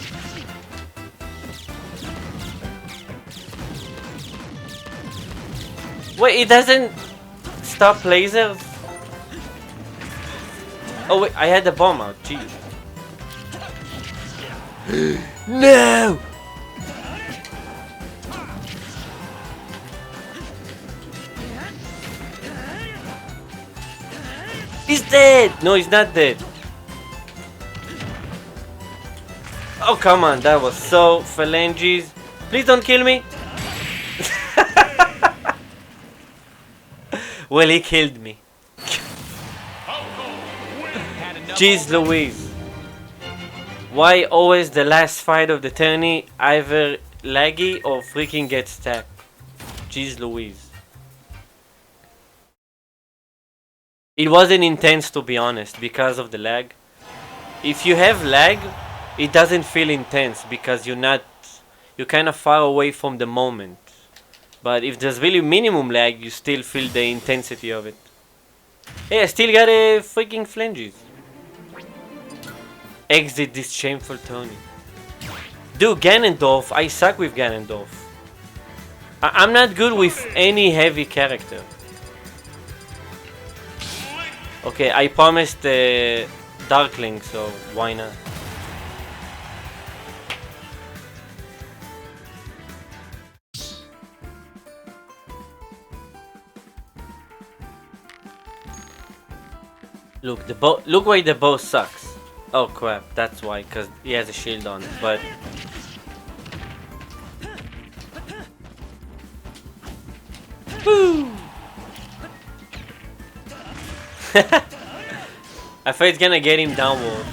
Wait, it doesn't stop lasers? Oh wait, I had the bomb out, jeez. No! He's dead! No, he's not dead. Oh, come on, that was so phalanges. Please don't kill me. Well, he killed me. Jeez Louise. Why always the last fight of the tourney either laggy or freaking gets stacked? Jeez Louise. It wasn't intense, to be honest, because of the lag. If you have lag, it doesn't feel intense because you're kind of far away from the moment. But if there's really minimum lag, you still feel the intensity of it. Hey, I still got a freaking flanges. Exit this shameful tourney. Dude, Ganondorf, I suck with Ganondorf. I'm not good with any heavy character. Okay, I promised Darkling, so why not? Look, look why the bow sucks. Oh crap, that's why, cause he has a shield on, but... Woo! I thought it's gonna get him downward.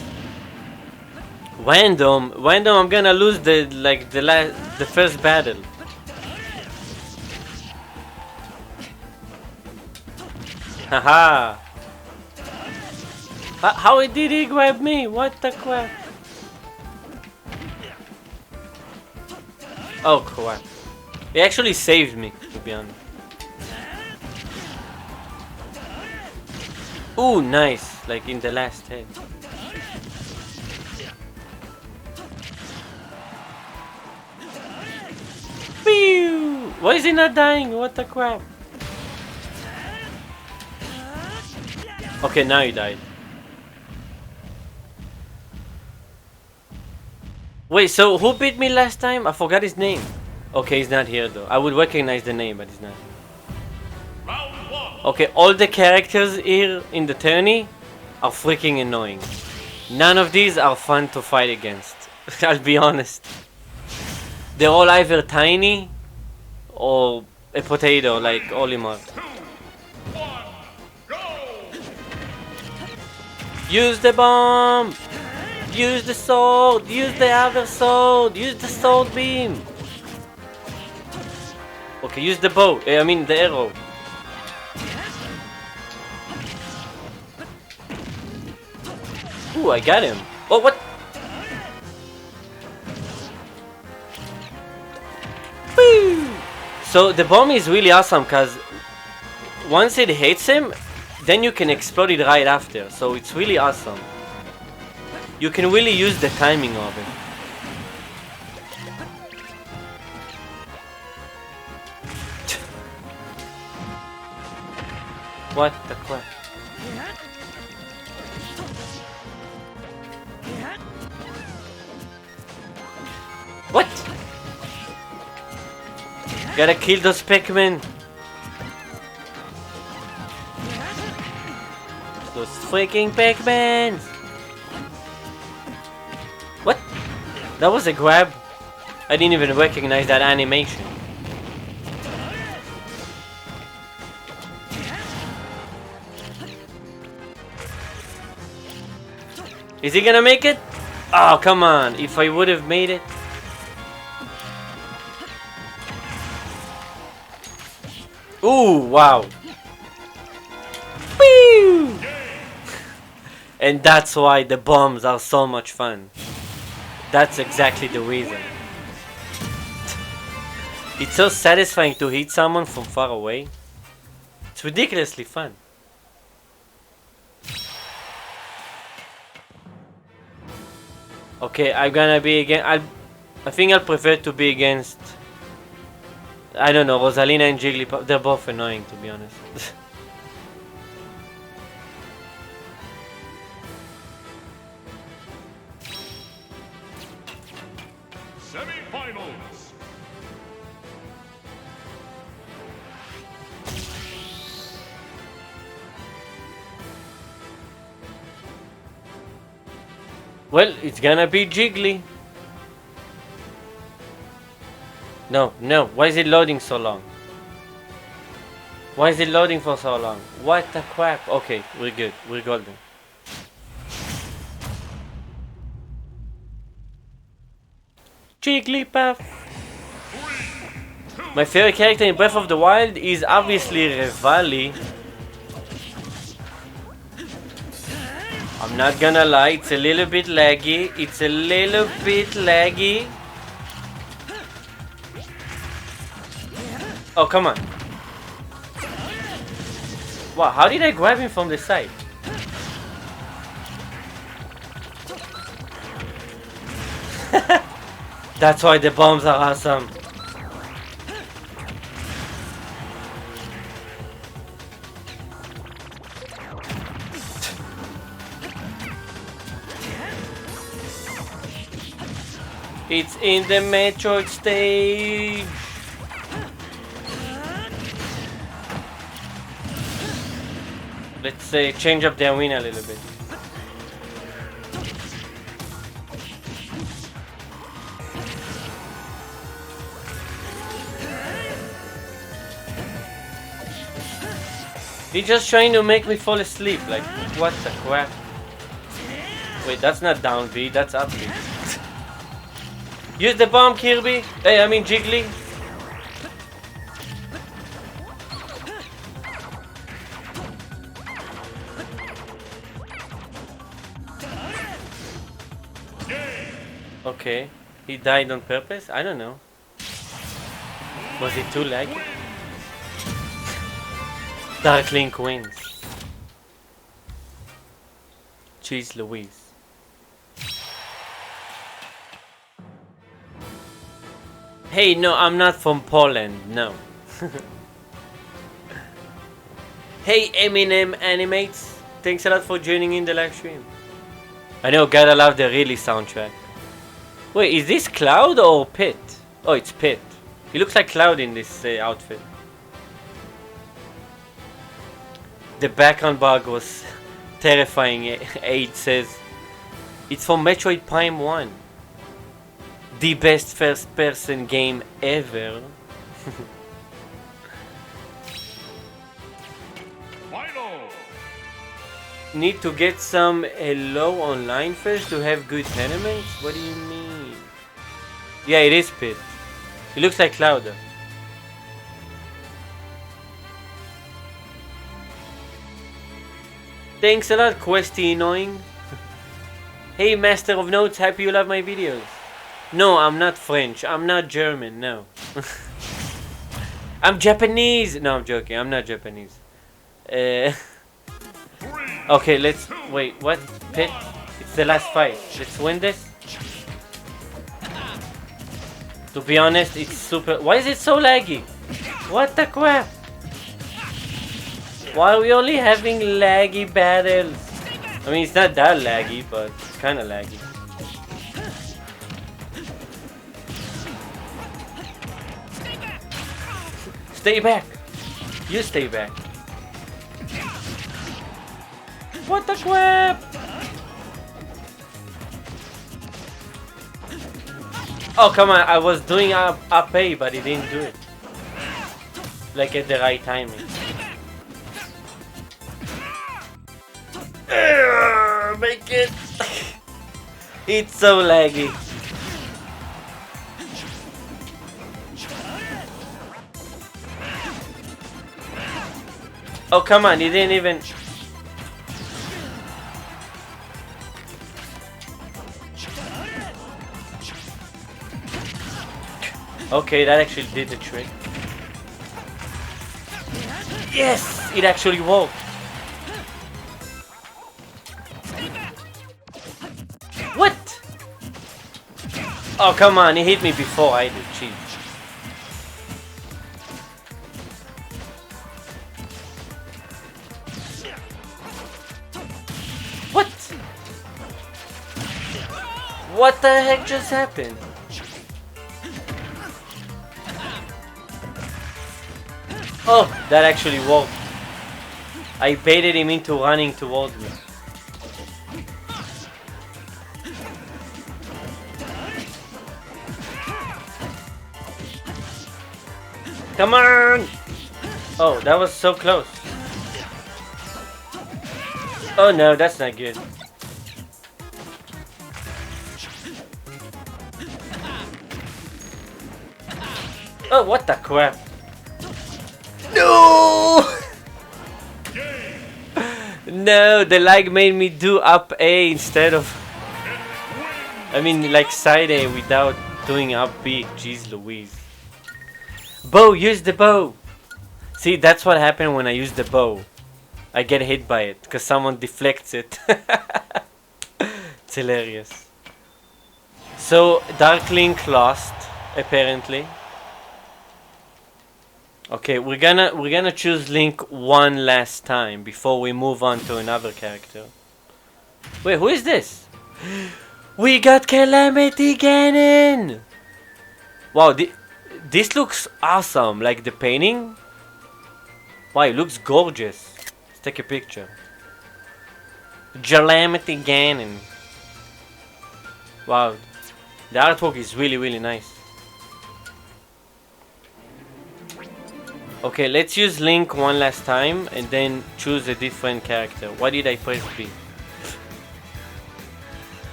Random, I'm gonna lose the first battle. Haha! How did he grab me? What the crap? Oh crap. He actually saved me, to be honest. Ooh, nice. Like in the last hit. Pew! Why is he not dying? What the crap? Okay, now he died. Wait, so who beat me last time? I forgot his name. Okay, he's not here though. I would recognize the name, but he's not. Okay, all the characters here in the tourney are freaking annoying. None of these are fun to fight against. I'll be honest. They're all either tiny or a potato like Olimar. Use the bomb! Use the sword! Use the other sword! Use the sword beam! Okay, use the bow. I mean the arrow. Ooh, I got him. Oh, what? Woo! So the bomb is really awesome because once it hits him, then you can explode it right after. So it's really awesome. You can really use the timing of it. What the crap? What? Gotta kill those Pikmin. Those freaking Pikmin. What? That was a grab? I didn't even recognize that animation. Is he gonna make it? Oh, come on. If I would have made it. Ooh, wow. Woo! And that's why the bombs are so much fun. That's exactly the reason. It's so satisfying to hit someone from far away. It's ridiculously fun. Okay, I'm gonna be again. I think I'll prefer to be against. I don't know, Rosalina and Jigglypuff. They're both annoying, to be honest. Semi-finals. Well, it's gonna be Jiggly. No, no. Why is it loading so long? Why is it loading for so long? What the crap? Okay, we're good. We're golden. Jigglypuff. My favorite character in Breath of the Wild is obviously Revali. I'm not gonna lie, it's a little bit laggy. It's a little bit laggy. Oh, come on. Wow, how did I grab him from the side? That's why the bombs are awesome. It's in the Metroid stage. Let's say change up the arena a little bit. He's just trying to make me fall asleep. Like, what the crap? Wait, that's not down B, that's up B. Use the bomb, Kirby. Hey, I mean Jiggly. Okay, he died on purpose? I don't know. Was it too laggy? Dark Link wins. Jeez Louise. Hey, no, I'm not from Poland, no. Hey, Eminem Animates. Thanks a lot for joining in the live stream. I know, gotta love the really soundtrack. Wait, is this Cloud or Pit? Oh, it's Pit. He looks like Cloud in this outfit. The background bug was terrifying. Aid says it's from Metroid Prime 1. The best first-person game ever. Final. Need to get some hello online first to have good tournaments? What do you mean? Yeah, it is Pit. It looks like Cloud. Thanks a lot, Questy Annoying. Hey, Master of Notes, happy you love my videos. No, I'm not French. I'm not German, no. I'm Japanese. No, I'm joking. I'm not Japanese. Okay, let's... Wait, what? Pit? It's the last fight. Let's win this. To be honest, it's super... Why is it so laggy? What the crap? Why are we only having laggy battles? I mean, it's not that laggy, but it's kind of laggy. Stay back! You stay back. What the crap? Oh, come on. I was doing up A, but he didn't do it. Like at the right timing. Make it. It's so laggy. Oh, come on. He didn't even... Okay, that actually did the trick. Yes! It actually worked. What? Oh, come on. He hit me before I did. Jeez. What? What the heck just happened? Oh, that actually worked. I baited him into running towards me. Come on! Oh, that was so close. Oh no, that's not good. Oh, what the crap? No! No, the lag made me do up A instead of... I mean, like side A without doing up B. Jeez Louise. Bow, use the bow! See, that's what happened when I use the bow. I get hit by it, because someone deflects it. It's hilarious. So, Dark Link lost, apparently. Okay, we're gonna choose Link one last time before we move on to another character. Wait, who is this? We got Calamity Ganon! Wow, this looks awesome, like the painting. Wow, it looks gorgeous. Let's take a picture. Calamity Ganon. Wow, the artwork is really, really nice. Okay, let's use Link one last time and then choose a different character. Why did I press B?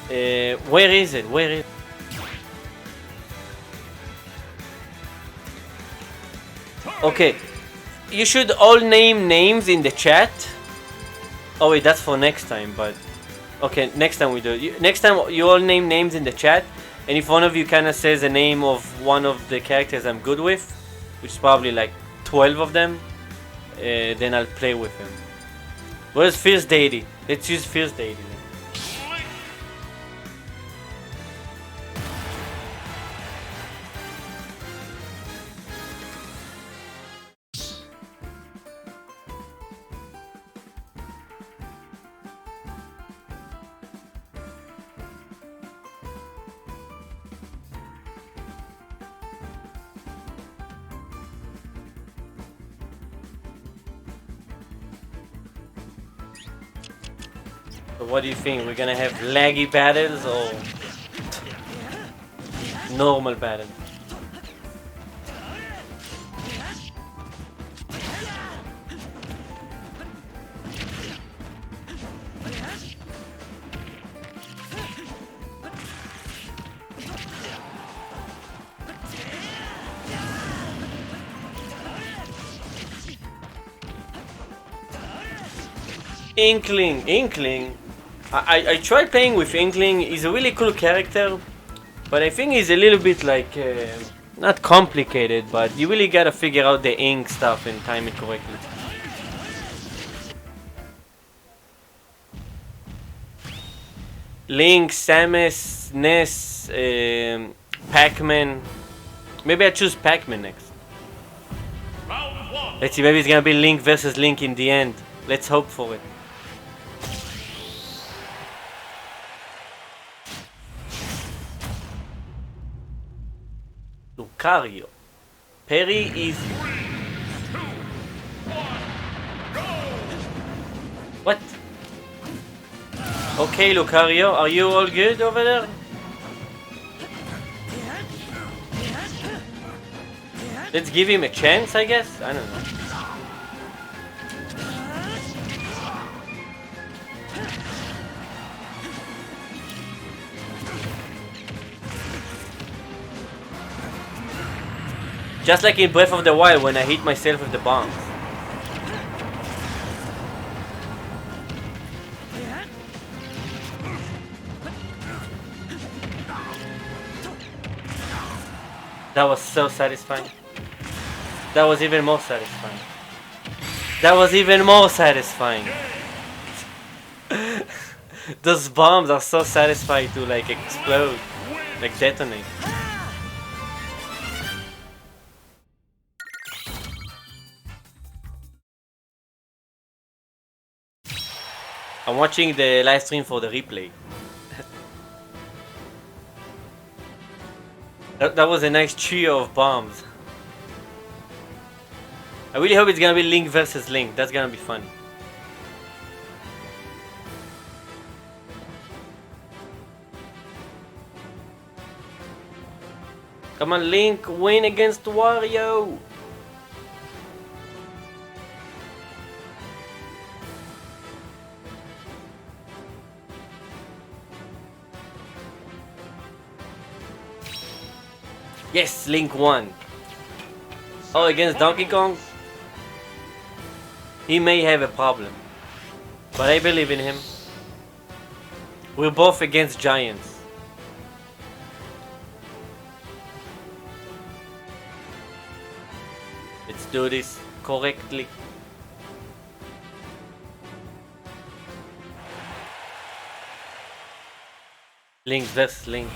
Where is it? Where is it? Okay, you should all name names in the chat. Oh wait, that's for next time, but... Okay, next time we do it. Next time you all name names in the chat, and if one of you kinda says a name of one of the characters I'm good with, which is probably like 12 of them, then I'll play with him. Where's Fierce Deity? Let's use Fierce Deity. So what do you think? We're gonna have laggy battles or normal battles? Inkling. I tried playing with Inkling. He's a really cool character, but I think he's a little bit like not complicated, but you really gotta figure out the ink stuff and time it correctly. Link, Samus, Ness, Pac-Man. Maybe I choose Pac-Man next. Round one. Let's see, maybe it's gonna be Link versus Link in the end. Let's hope for it. Lucario. Perry easy. What? Okay, Lucario, are you all good over there? Let's give him a chance, I guess? I don't know. Just like in Breath of the Wild when I hit myself with the bombs. That was so satisfying. That was even more satisfying. That was even more satisfying. Those bombs are so satisfying to like explode, like detonate. I'm watching the live stream for the replay. That was a nice trio of bombs. I really hope it's gonna be Link versus Link. That's gonna be fun. Come on, Link, win against Wario! Yes, Link won. Oh, against Donkey Kong? He may have a problem, but I believe in him. We're both against giants. Let's do this correctly. Link versus Link.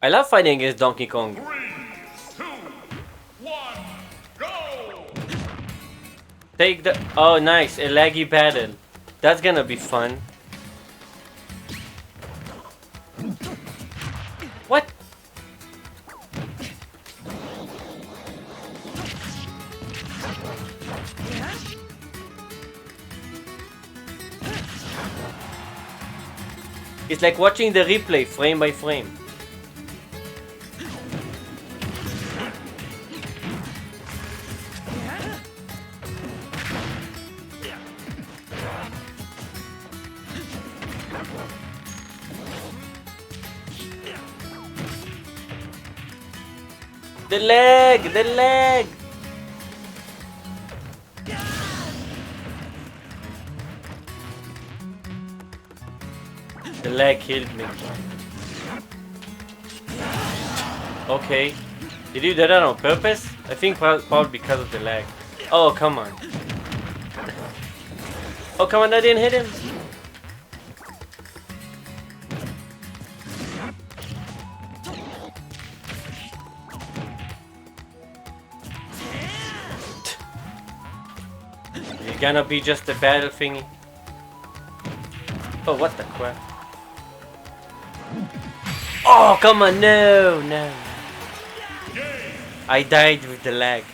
I love fighting against Donkey Kong. 3, 2, 1, go! Take the... Oh, nice. A laggy battle. That's gonna be fun. What? It's like watching the replay frame by frame. The leg! The leg! The leg killed me. Okay. Did you do that on purpose? I think probably because of the lag. Oh, come on. Oh, come on, I didn't hit him. It's gonna be just a battle thingy. Oh, what the crap. Oh, come on, no, no. I died with the lag.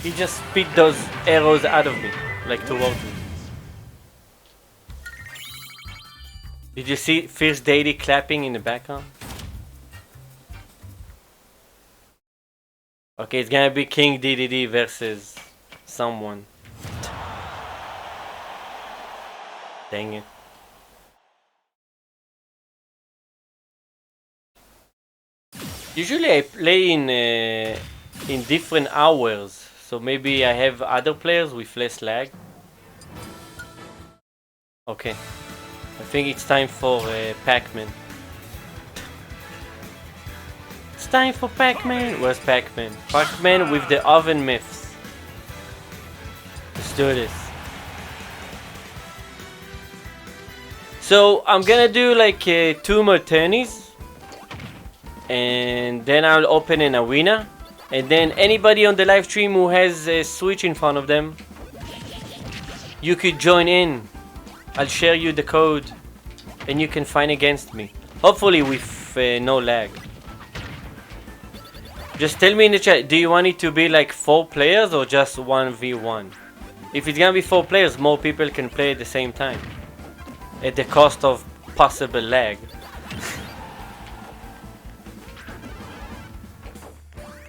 He just spit those arrows out of me, like towards me. Did you see Fierce Deity clapping in the background? Okay, it's gonna be King DDD versus someone. Dang it. Usually I play in different hours, so maybe I have other players with less lag. Okay, I think it's time for Pac-Man. It's time for Pac-Man. Where's Pac-Man? Pac-Man with the oven myths. Let's do this. So I'm gonna do like 2 more tourneys, and then I'll open an arena, and then anybody on the live stream who has a Switch in front of them, you could join in. I'll share you the code and you can fight against me, hopefully with no lag. Just tell me in the chat, do you want it to be like 4 players or just 1v1? If it's gonna be 4 players, more people can play at the same time at the cost of possible lag.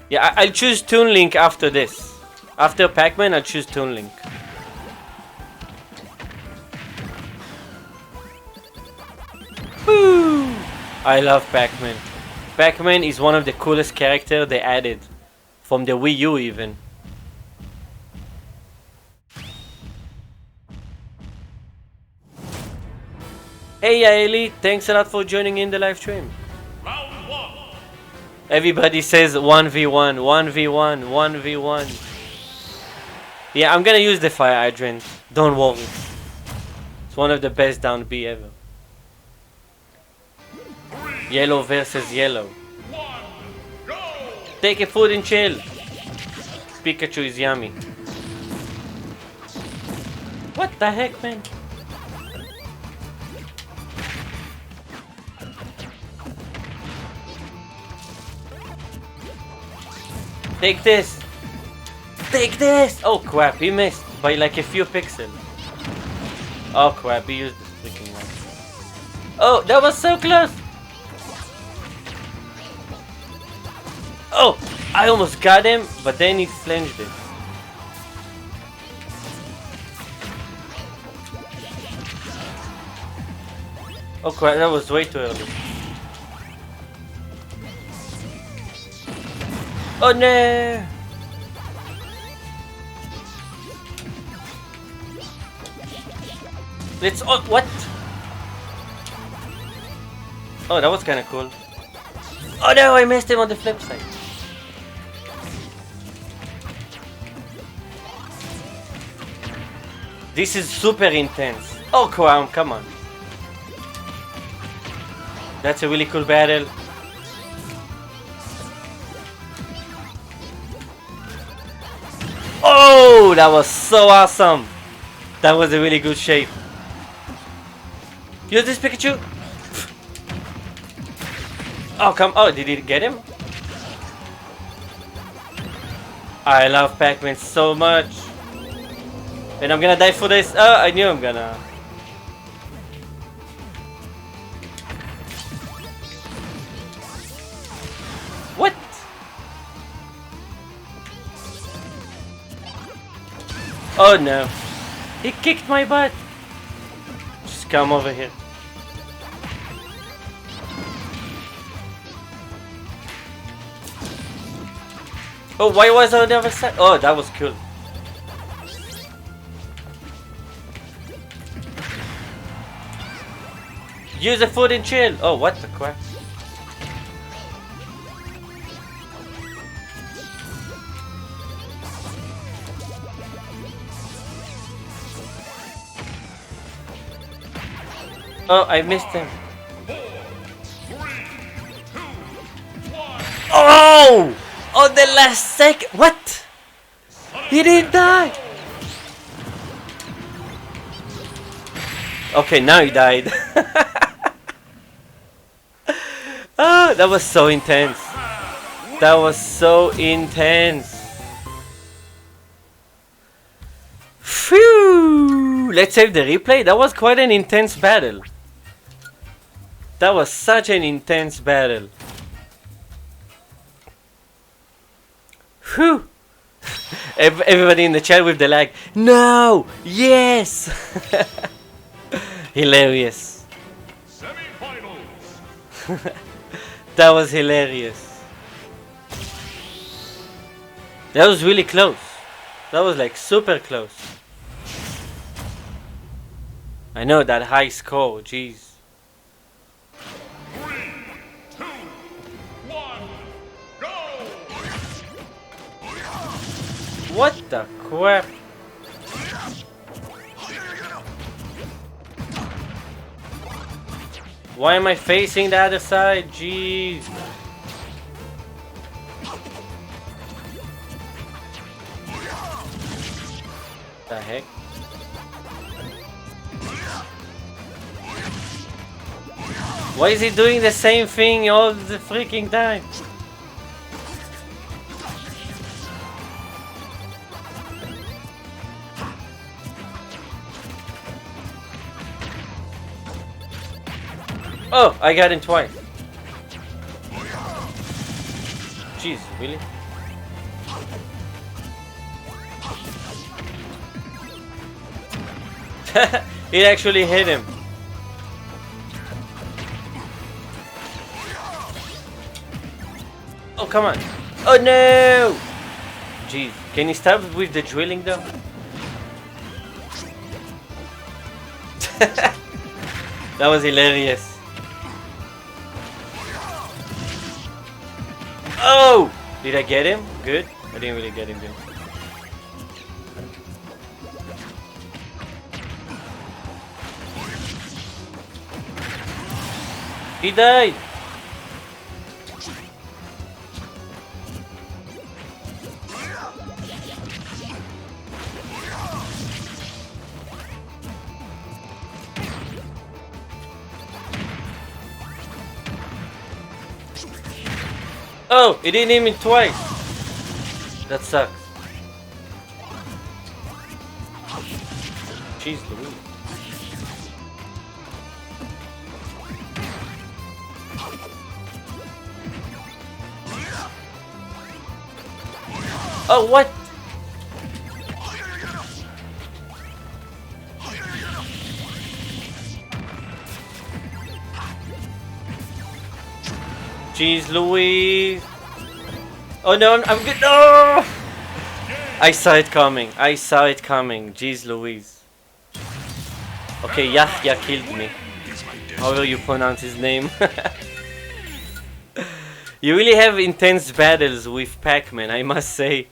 Yeah, I'll choose Toon Link after this. After Pac-Man, I'll choose Toon Link. Woo! I love Pac-Man. Pac-Man is one of the coolest characters they added. From the Wii U even. Hey Ailey, thanks a lot for joining in the live stream. Round 1. Everybody says 1v1, 1v1, 1v1. Yeah, I'm gonna use the fire hydrant. Don't worry. It's one of the best down B ever. Yellow versus yellow. 1, go! Take a food and chill. Pikachu is yummy. What the heck, man? Take this. Take this. Oh crap, he missed by like a few pixels. Oh crap, he used the freaking one. Oh, that was so close. Oh, I almost got him, but then he flinged it. Oh crap, that was way too early. Oh no! Let's. Oh, what? Oh, that was kind of cool. Oh no, I missed him on the flip side. This is super intense. Oh, Crown, come on. That's a really cool battle. Oh, that was so awesome. That was a really good shape. Use this Pikachu. Oh, come. Oh, did he get him? I love Pac-Man so much. And I'm gonna die for this. Oh, I knew I'm gonna. What? Oh no. He kicked my butt. Just come over here. Oh, why was I on the other side? Oh, that was cool. Use a foot and chill. Oh, what the crap? Oh, I missed him. 4, 3, 2, 1. Oh! On the last second. What? He didn't die. Okay, now he died. Oh, that was so intense. That was so intense. Phew! Let's save the replay. That was quite an intense battle. That was such an intense battle. Whew! Everybody in the chat with the lag. No! Yes! Hilarious. Semi-finals. That was hilarious. That was really close. That was like super close. I know that high score, jeez. 3, 2, 1, go! What the crap? Why am I facing the other side? Jeez. The heck? Why is he doing the same thing all the freaking time? Oh, I got him twice. Jeez, really? It actually hit him. Oh, come on. Oh, no! Jeez, can you stop with the drilling, though? That was hilarious. Oh! Did I get him? Good. I didn't really get him good. He died! Oh, it didn't hit me twice. That sucks. Jeez Louise. Oh, what? Jeez Louise. Oh no, I'm good. No! I saw it coming. I saw it coming. Jeez Louise. Okay, Yahya killed me. However you pronounce his name. You really have intense battles with Pac-Man, I must say.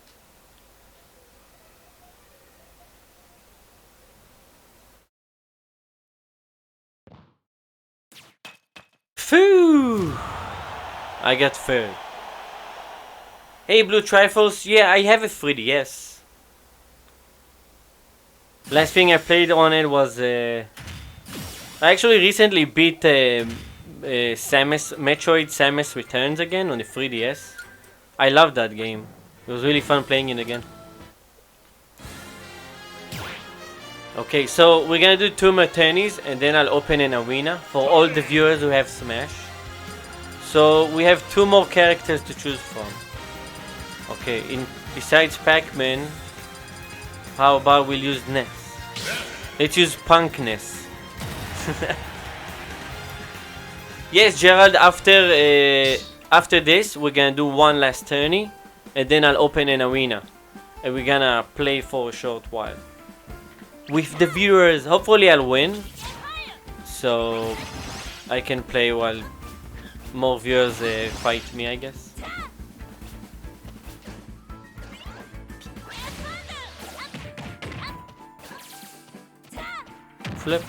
Phew! I got third. Hey Blue Trifles, yeah, I have a 3DS. Last thing I played on it was I actually recently beat Samus, Metroid Samus Returns again on the 3DS. I love that game. It was really fun playing it again. Okay, so we're gonna do 2 more tourneys and then I'll open an arena for all the viewers who have Smash. So we have 2 more characters to choose from. Okay, besides Pac-Man, how about we'll use Ness? Let's use Punk Ness. Yes, Gerald, after this, we're gonna do 1 last tourney, and then I'll open an arena. And we're gonna play for a short while. With the viewers, hopefully I'll win. So, I can play while more viewers fight me, I guess. Flip.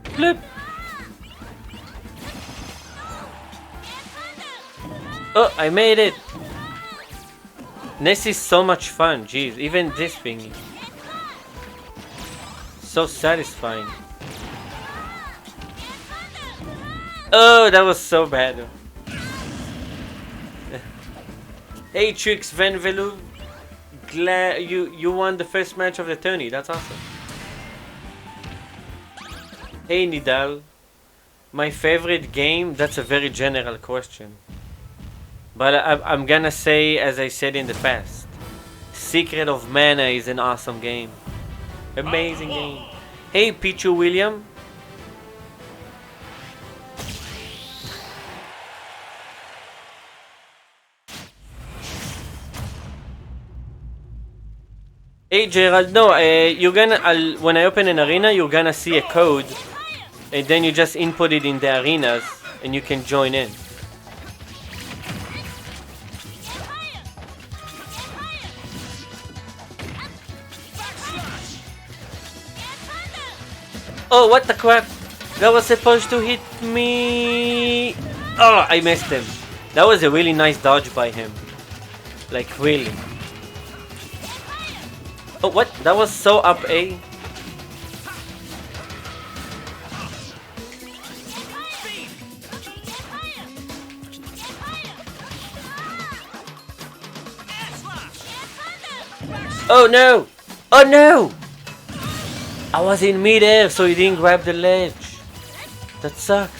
Flip. Oh, I made it. This is so much fun. Jeez, even this thingy. So satisfying. Oh, that was so bad. Hey Trix Van Velu, glad you won the first match of the tourney. That's awesome. Hey Nidal, my favorite game. That's a very general question, but I'm gonna say, as I said in the past, Secret of Mana is an awesome game, amazing game. Hey Pichu William, Hey Gerald, no, you're gonna, when I open an arena, you're gonna see a code, and then you just input it in the arenas, and you can join in. Oh, what the crap? That was supposed to hit me. Oh, I missed him. That was a really nice dodge by him. Like, really. Oh, what? That was so up A. Oh no! Oh no! I was in midair, so he didn't grab the ledge. That sucks.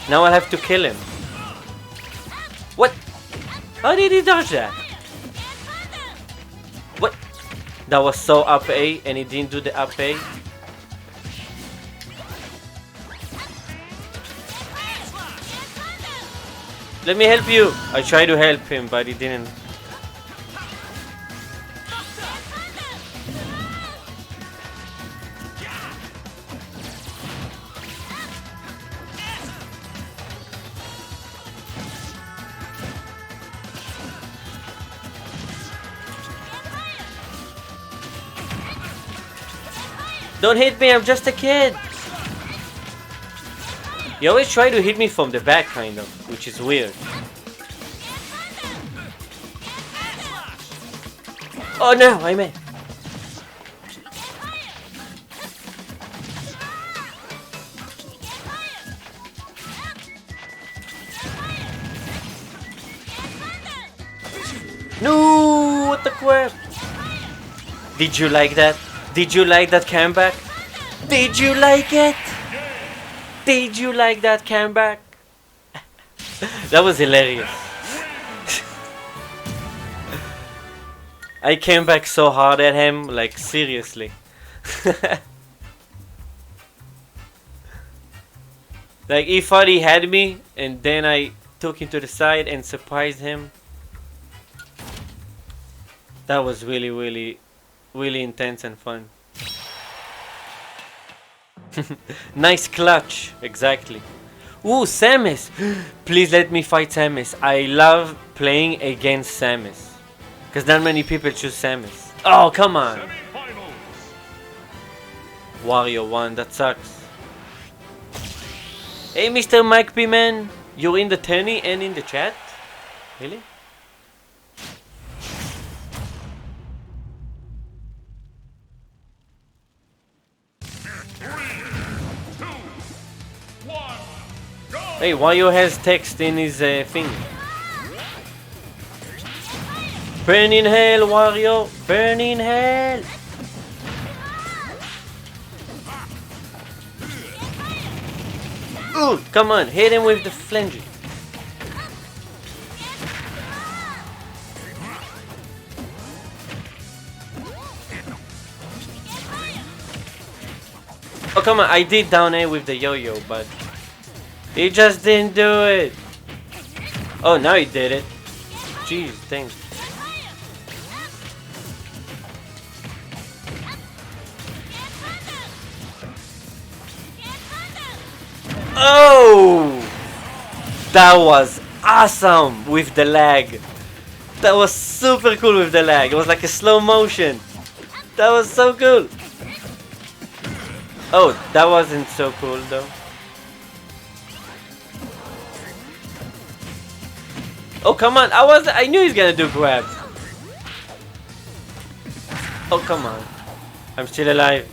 Now I'll have to kill him. What? How did he dodge that? What? That was so up A, and he didn't do the up A. Let me help you. I tried to help him, but he didn't. Don't hit me, I'm just a kid! You always try to hit me from the back, kind of, which is weird. Oh no, I missed. No, what the crap? Did you like that? Did you like that comeback? Did you like it? Did you like that comeback? That was hilarious. I came back so hard at him, like seriously. Like he thought he had me, and then I took him to the side and surprised him. That was really intense and fun. Nice clutch, exactly. Ooh, Samus! Please let me fight Samus. I love playing against Samus. Because not many people choose Samus. Oh, come on! Wario won, that sucks. Hey, Mr. Mike P. Man! You're in the tourney and in the chat? Really? Hey, Wario has text in his thing. Burn in hell, Wario! Burn in hell! Ooh, come on, hit him with the flange. Oh, come on, I did down A with the yo-yo, but he just didn't do it. Oh, now he did it. Jeez, thanks. Oh! That was awesome with the lag. That was super cool with the lag. It was like a slow motion. That was so cool. Oh, that wasn't so cool though. Oh, come on. I knew he's gonna do grab. Oh, come on. I'm still alive.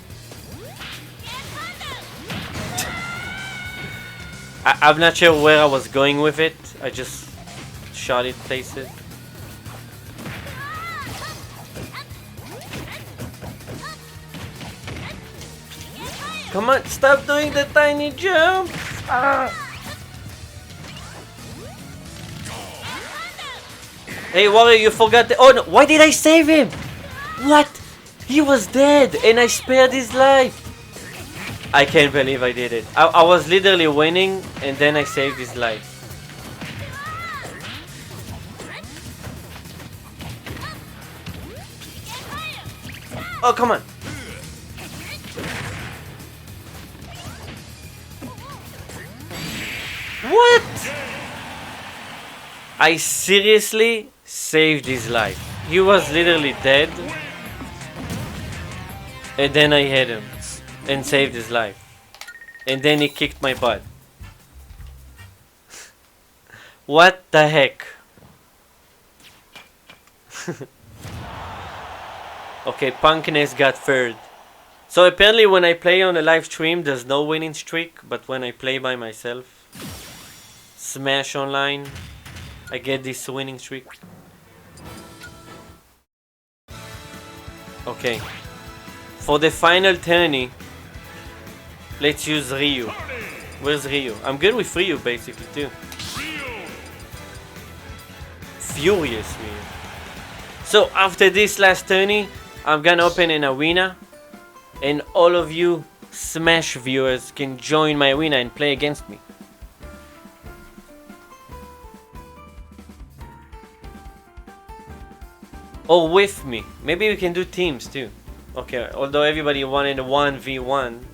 I'm not sure where I was going with it. I just shot it places. Come on, stop doing the tiny jump. Ah. Hey, Wario, you forgot the... Oh no, why did I save him? What? He was dead and I spared his life. I can't believe I did it. I was literally winning and then I saved his life. Oh, come on. What? I seriously saved his life. He was literally dead. And then I hit him and saved his life. And then he kicked my butt. What the heck? Okay, Punkness got third. So apparently when I play on a live stream there's no winning streak, but when I play by myself, Smash Online, I get this winning streak. Okay. For the final tourney, let's use Ryu. Where's Ryu? I'm good with Ryu basically too. Furious Ryu. So after this last tourney, I'm gonna open an arena, and all of you Smash viewers can join my arena and play against me. Or with me. Maybe we can do teams too. Okay, although everybody wanted a 1v1.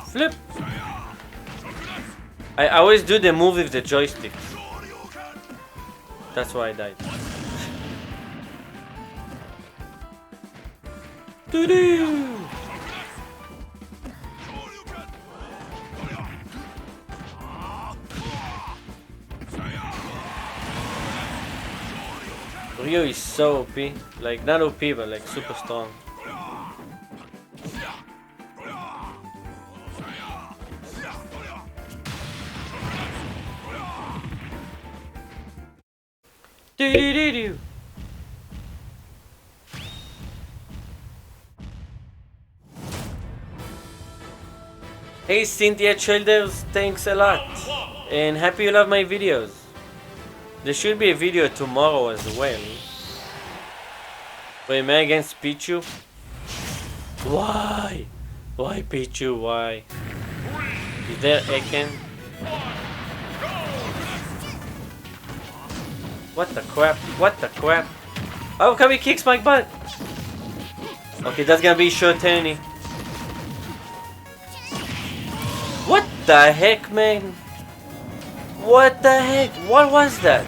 Flip! I always do the move with the joystick. That's why I died. Doo-doo! Ryu is so OP. Like, not OP, but like super strong. Do-do-do-do. Hey Cynthia Childers, thanks a lot. And happy you love my videos. There should be a video tomorrow as well. Wait, am I against Pichu? Why? Why Pichu? Why? Is there Eken? What the crap? What the crap? How come he kicks my butt? Okay, that's gonna be short Tourney. What the heck, man? What the heck? What was that?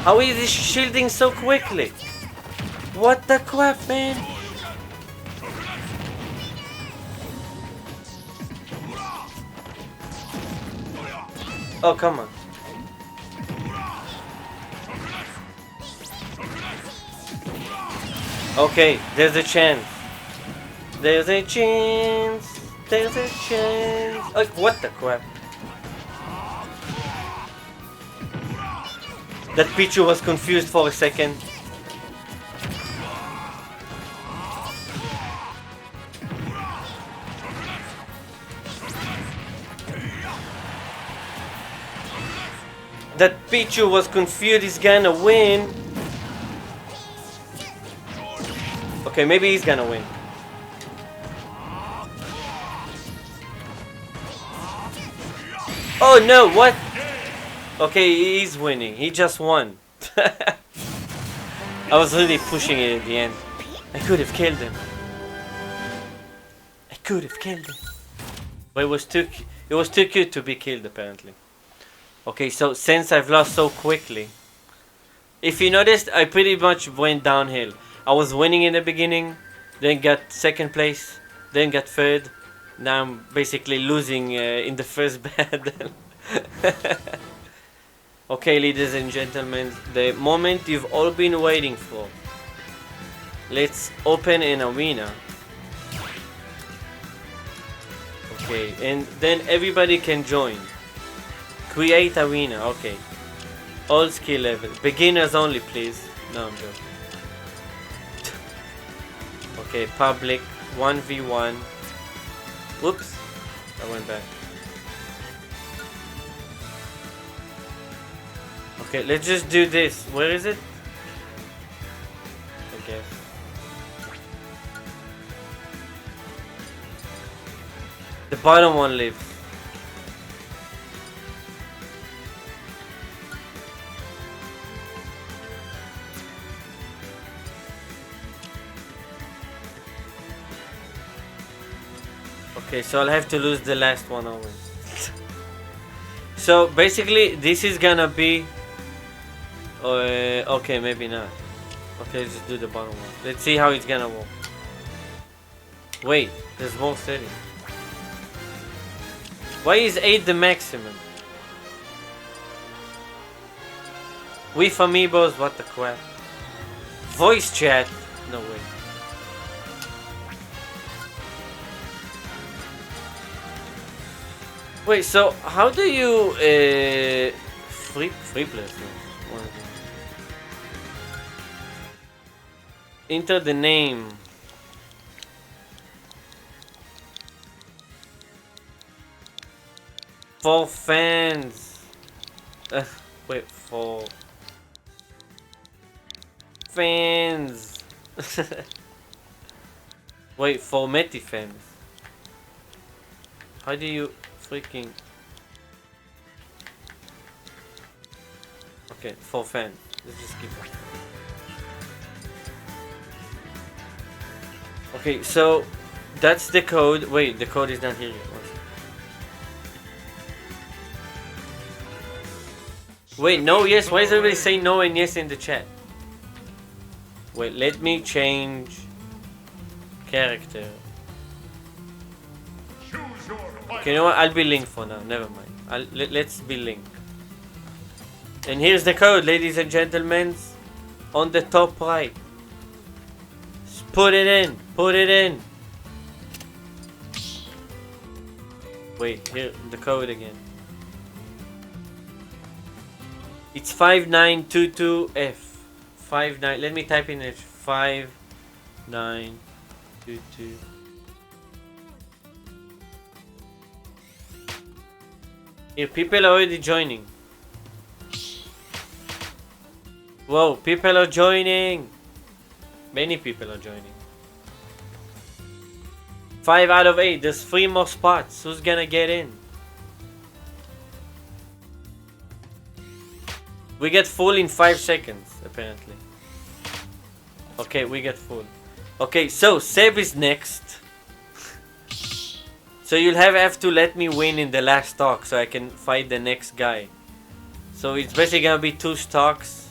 How is he shielding so quickly? What the crap, man? Oh, come on. Okay, there's a chance. There's a chance. There's a chance. Oh, what the crap? That Pichu was confused for a second. That Pichu was confused, he's gonna win. Okay, maybe he's gonna win. Oh no, what? Okay, he's winning. He just won. I was really pushing it at the end. I could have killed him. I could have killed him. But it was too cute to be killed apparently. Okay, so since I've lost so quickly, if you noticed, I pretty much went downhill. I was winning in the beginning, then got second place, then got third. Now I'm basically losing in the first battle. Okay, ladies and gentlemen, the moment you've all been waiting for. Let's open an arena. Okay, and then everybody can join. Create arena, okay. All skill level. Beginners only, please. No, I'm joking. Okay, public 1v1. Whoops, I went back. Okay, let's just do this. Where is it? I guess. The bottom one lives. Okay, so I'll have to lose the last one always. So basically, this is gonna be. Okay, maybe not. Okay, let's just do the bottom one. Let's see how it's gonna work. Wait, there's more settings. Why is 8 the maximum? With amiibos, what the crap? Voice chat? No way. Wait, so how do you free play? Enter the name. For fans. Wait, for fans. Wait, for Meti fans. How do you freaking... Okay, for fans. Let's just keep it. Okay, so that's the code. Wait, the code is not here yet. Wait, no, yes. Why is everybody saying no and yes in the chat? Wait, let me change character. Okay, you know what? I'll be Link for now. Never mind. Let's be Link. And here's the code, ladies and gentlemen. On the top right. Just put it in. Put it in. Wait, here, the code again. It's 5922F. 59. Let me type in it. 5922. Here, people are already joining. Whoa, people are joining. Many people are joining. 5 out of 8. There's 3 more spots. Who's gonna get in? We get full in 5 seconds, apparently. Okay, we get full. Okay, so Seb is next. So you'll have to let me win in the last stock so I can fight the next guy. So it's basically gonna be 2 stocks.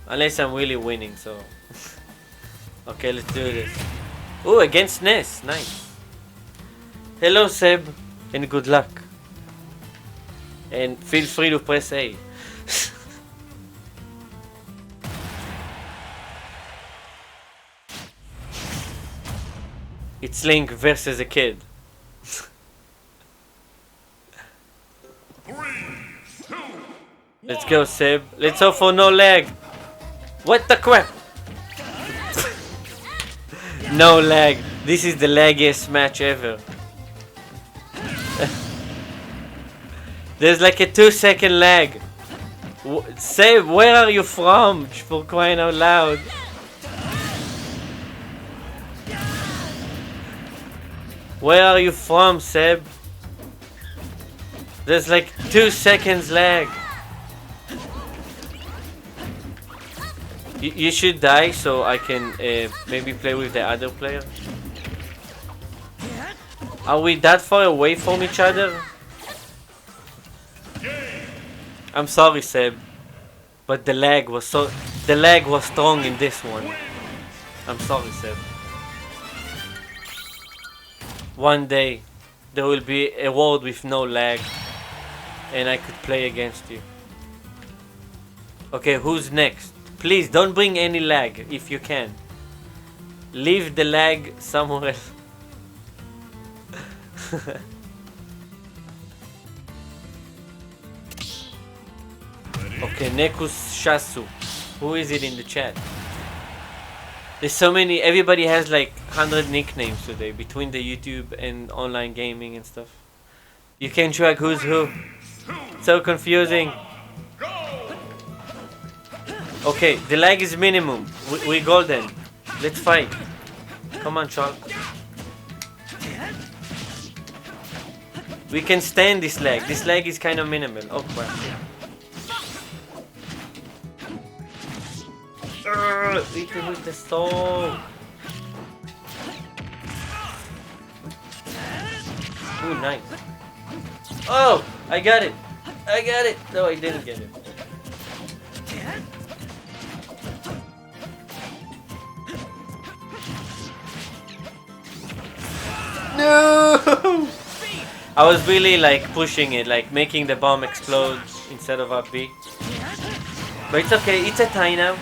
Unless I'm really winning, so... Okay, let's do this. Oh, against Ness. Nice. Hello, Seb. And good luck. And feel free to press A. It's Link versus a kid. 3, 2, Let's go, Seb. Let's hope for no lag. What the crap? No lag. This is the laggiest match ever. There's like a 2-second lag. Seb, where are you from? For crying out loud. Where are you from, Seb? There's like 2 seconds lag. You should die so I can maybe play with the other player. Are we that far away from each other? I'm sorry, Seb, but the lag was strong in this one. I'm sorry, Seb. One day there will be a world with no lag and I could play against you. Okay, who's next? Please don't bring any lag if you can. Leave the lag somewhere else. Okay, Nekus Shasu. Who is it in the chat? There's so many. Everybody has like 100 nicknames today between the YouTube and online gaming and stuff. You can track who's who. So confusing. Okay, the lag is minimum. We're golden. Let's fight. Come on, Charles. We can stand this lag. This lag is kind of minimal. Oh crap. We can with the stone. Ooh, nice. Oh, I got it. I got it. No, I didn't get it. No! I was really like pushing it, like making the bomb explode instead of up B. But it's okay, it's a tie now.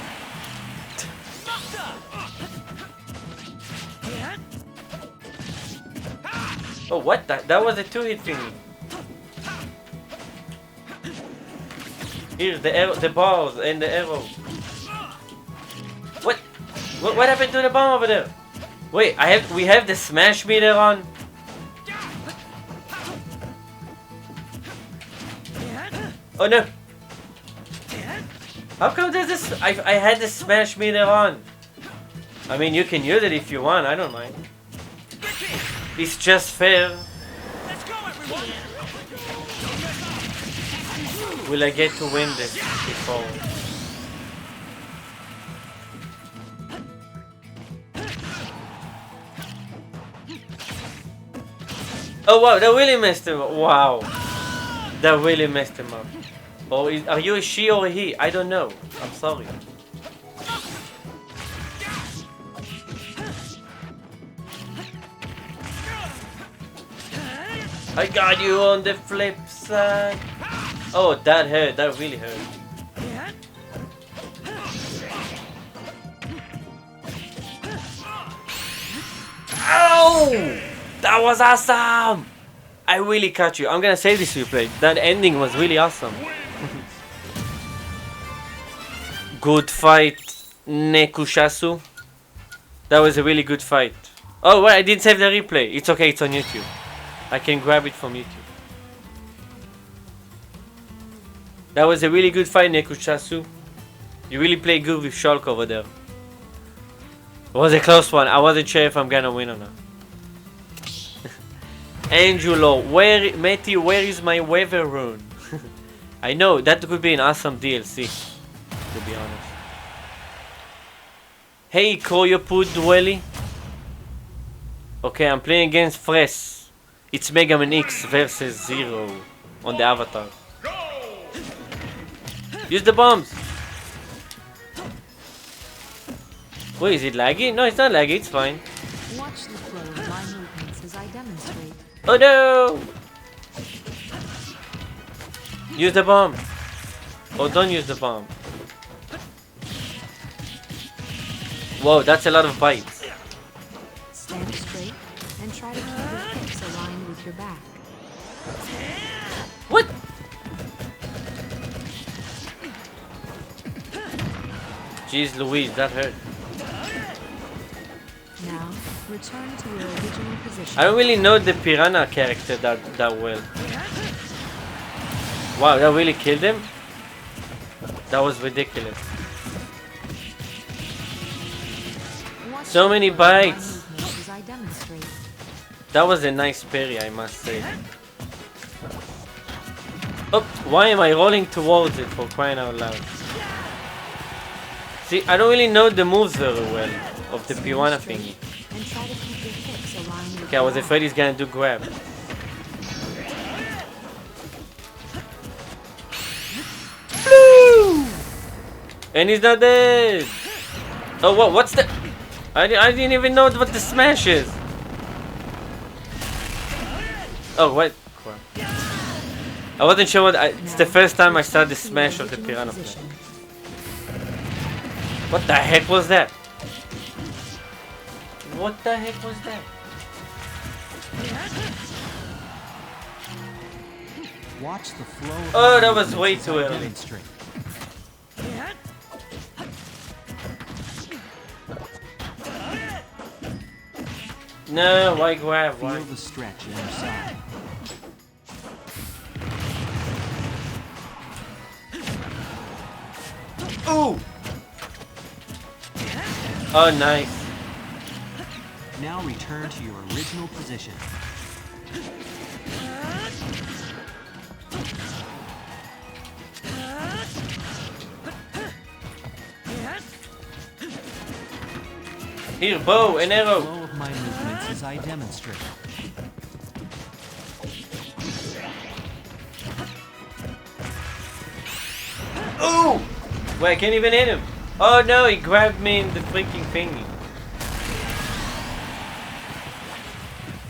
Oh, what? That was a 2-hit thingy. Here, the arrow, the balls and the arrow. What? What happened to the bomb over there? Wait, we have the smash meter on. Oh no! How come there's this? I had the smash meter on. I mean, you can use it if you want. I don't mind. It's just fair. Let's go, everyone! Will I get to win this before? Oh wow, that really messed him up. Wow. That really messed him up. Oh, are you a she or a he? I don't know. I'm sorry. I got you on the flip side. Oh, that hurt. That really hurt. Ow! That was awesome! I really caught you. I'm gonna save this replay. That ending was really awesome. Good fight, Nekushasu. That was a really good fight. Oh, well, I didn't save the replay. It's okay, it's on YouTube. I can grab it from YouTube. That was a really good fight, Nekushasu. You really play good with Shulk over there. It was a close one. I wasn't sure if I'm gonna win or not. Angulo, Matty, where is my weather rune? I know, that could be an awesome DLC, to be honest. Hey, Koyopud Dwelly. Okay, I'm playing against Fres. It's Mega Man X versus Zero on the avatar. Use the bombs! Wait, is it laggy? No, it's not laggy, it's fine. Watch the flow of my movements as I demonstrate. Oh no! Use the bomb! Oh, don't use the bomb. Whoa, that's a lot of bites. Stand straight and try to keep your hips aligned with your back. What? Jeez Louise, that hurt. Now, return to your original position. I don't really know the Piranha character that well. Wow, that really killed him? That was ridiculous. Watch So many the flow of my bites. movements as I demonstrate. That was a nice parry, I must say. Oh, why am I rolling towards it for crying out loud? See, I don't really know the moves very well of the Piranha thingy. And try to keep your hips aligned with Okay, I your was back. afraid he's gonna do grab. And he's not dead! Oh, what's the... I didn't even know what the smash is! Oh, what? Crap. I wasn't sure what... it's the first time I saw the smash of the Piranha plant. What the heck was that? What the heck was that? Watch the flow of Oh, my that was movements way as too I early. demonstrate. No, why grab? Why? Feel the stretch in your side. Ooh! Oh, nice. Now return to your original position. Here, bow and arrow. Flow of my movements as I demonstrate. Ooh! Wait, I can't even hit him. Oh no, he grabbed me in the freaking thingy.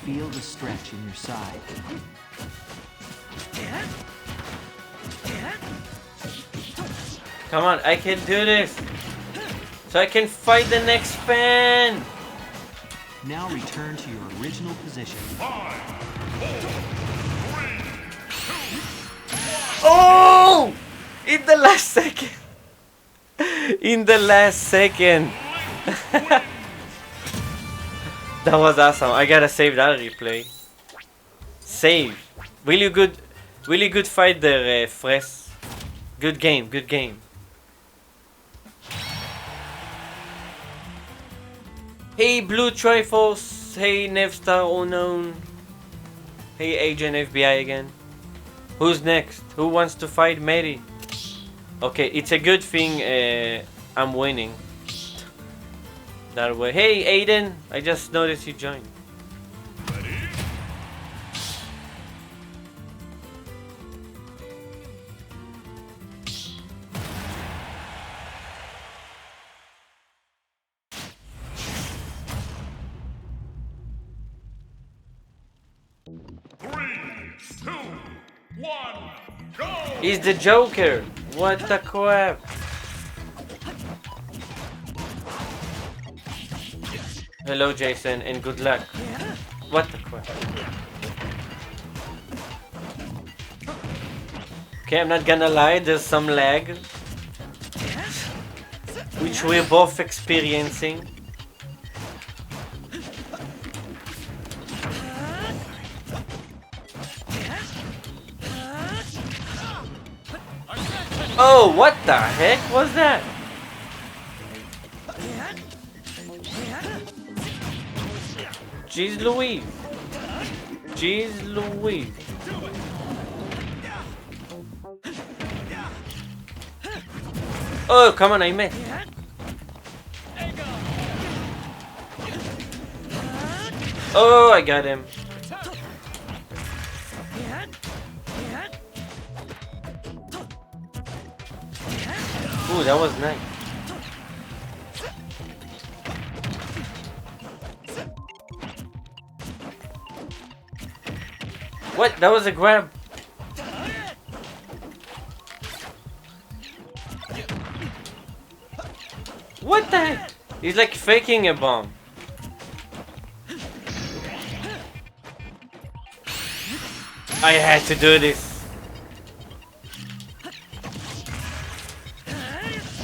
Feel the stretch in your side. Come on, I can do this. So I can fight the next fan. Now return to your original position. 5, 4, 3, 2, 1. Oh! In the last second. In the last second. That was awesome. I gotta save that replay. Save. Really good fight there, Fres. Good game, good game. Hey Blue Triforce, hey Nevstar Unknown. Hey Agent FBI again. Who's next? Who wants to fight Mary? Okay, it's a good thing I'm winning. That way. Hey Aiden, I just noticed you joined. Ready? Three, two, one, go! He's the Joker. What the crap? Hello Jason and good luck. What the crap? Okay, I'm not gonna lie, there's some lag. Which we're both experiencing. Oh, what the heck was that? Jeez Louise. Jeez Louise. Oh, come on, I missed. Oh, I got him. Ooh, that was nice. What? That was a grab. What the heck? He's like faking a bomb. I had to do this.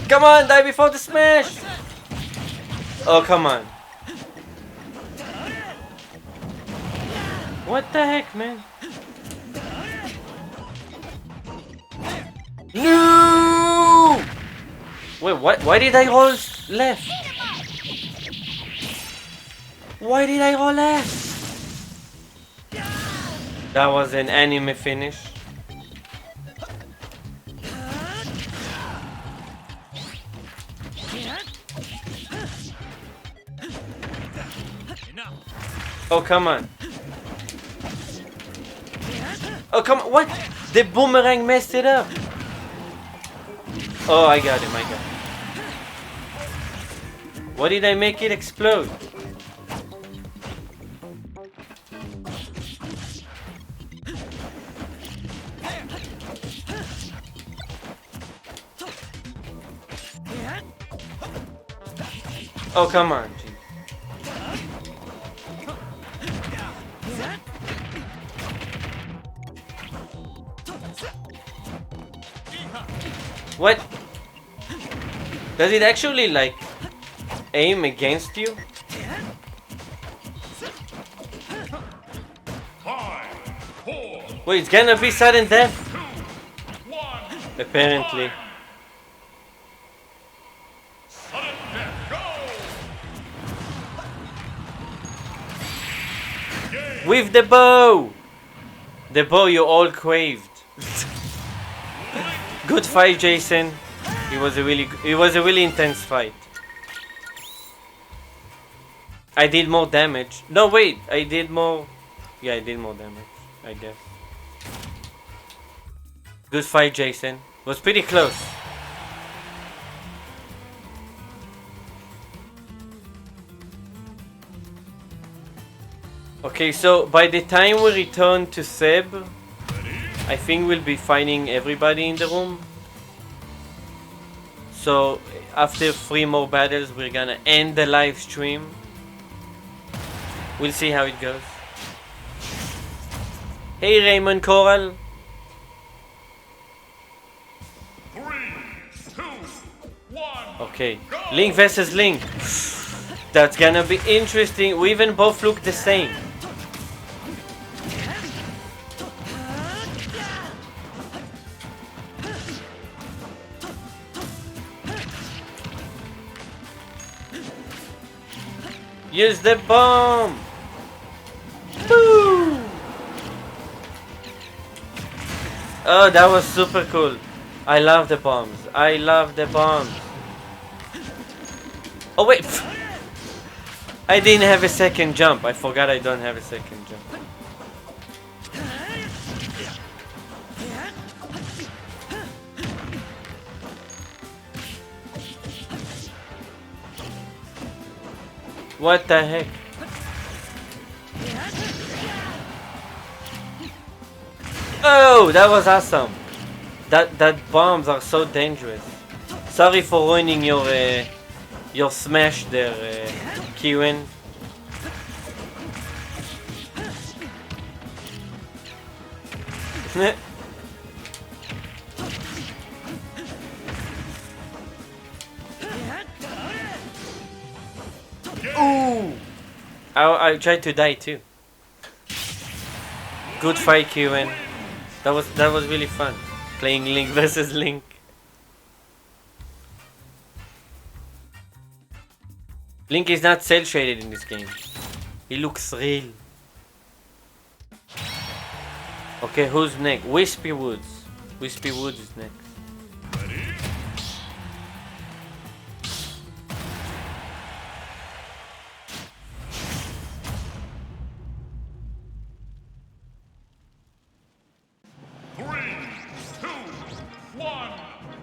Come on, die before the smash! Oh, come on. What the heck, man? No! Wait, what? Why did I roll left? Why did I roll left? That was an anime finish. Oh, come on. Oh, come on. What? The boomerang messed it up. Oh, I got him. I got him. What did I make it explode? Oh, come on. Geez. What? Does it actually like aim against you? 5, 4, Wait, it's gonna be sudden death? 2, 1. Apparently. With the bow! The bow you all craved. Good fight, Jason. It was a really intense fight. I did more damage. No, wait, I did more. Yeah, I did more damage, I guess. Good fight, Jason. Was pretty close. Okay, so by the time we return to Seb, I think we'll be finding everybody in the room. So after 3 more battles, we're gonna end the live stream. We'll see how it goes. Hey Raymond Coral. 3, 2, 1. Okay, Link versus Link. That's gonna be interesting. We even both look the same. Use the bomb! Woo! Oh, that was super cool. I love the bombs. I love the bombs. Oh wait! I didn't have a second jump. I forgot I don't have a second jump. What the heck? Oh, that was awesome. That bombs are so dangerous. Sorry for ruining your smash there, Kieran. Ooh! I tried to die too. Good fight, Kieran. That was really fun. Playing Link versus Link. Link is not cel shaded in this game. He looks real. Okay, who's next? Wispy Woods. Wispy Woods is next.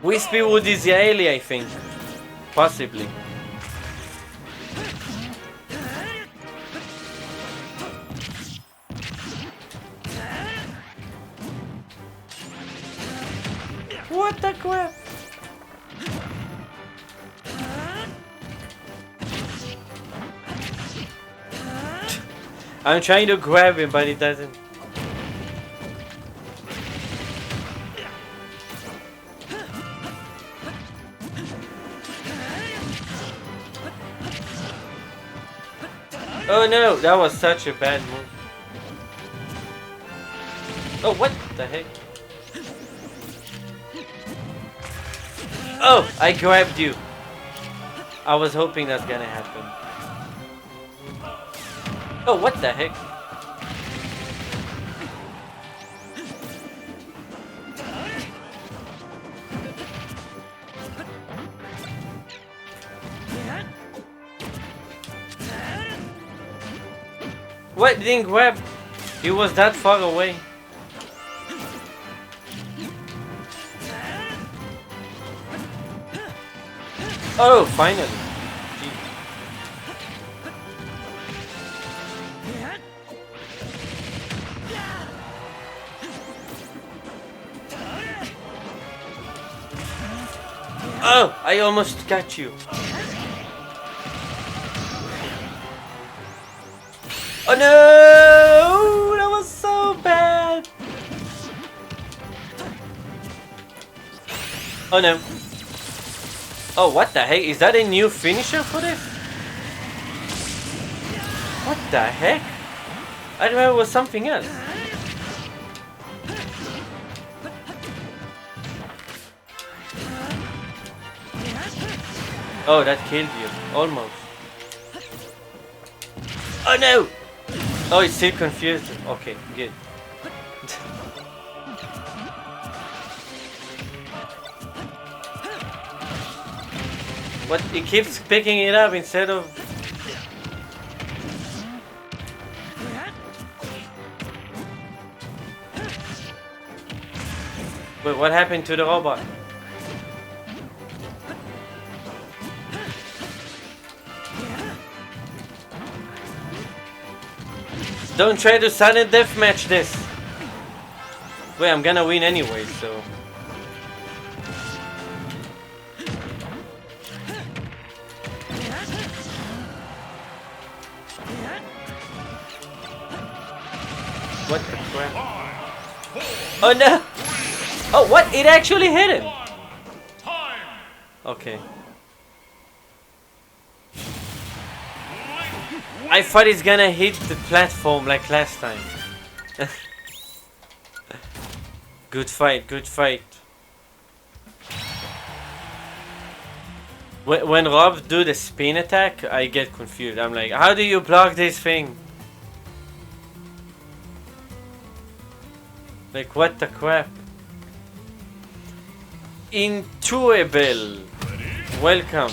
Wispy Wood is Yaeli, I think. Possibly. What the crap? I'm trying to grab him, but it doesn't. Oh no, that was such a bad move. Oh, what the heck? Oh, I grabbed you. I was hoping that's gonna happen. Oh, what the heck? What? Didn't grab? He was that far away. Oh, finally. Gee. Oh, I almost got you. Oh no! That was so bad! Oh no. Oh, what the heck? Is that a new finisher for this? What the heck? I remember it was something else. Oh, that killed you. Almost. Oh no! Oh, it's still confused. Okay, good. What? It keeps picking it up instead of... Wait, what happened to the robot? Don't try to sudden deathmatch this. Wait, I'm gonna win anyway, so... What the crap? Oh no! Oh, what? It actually hit him! Okay. I thought it's gonna hit the platform like last time. Good fight, good fight. When Rob do the spin attack, I get confused. I'm like, how do you block this thing? Like, what the crap? Intuible. Welcome.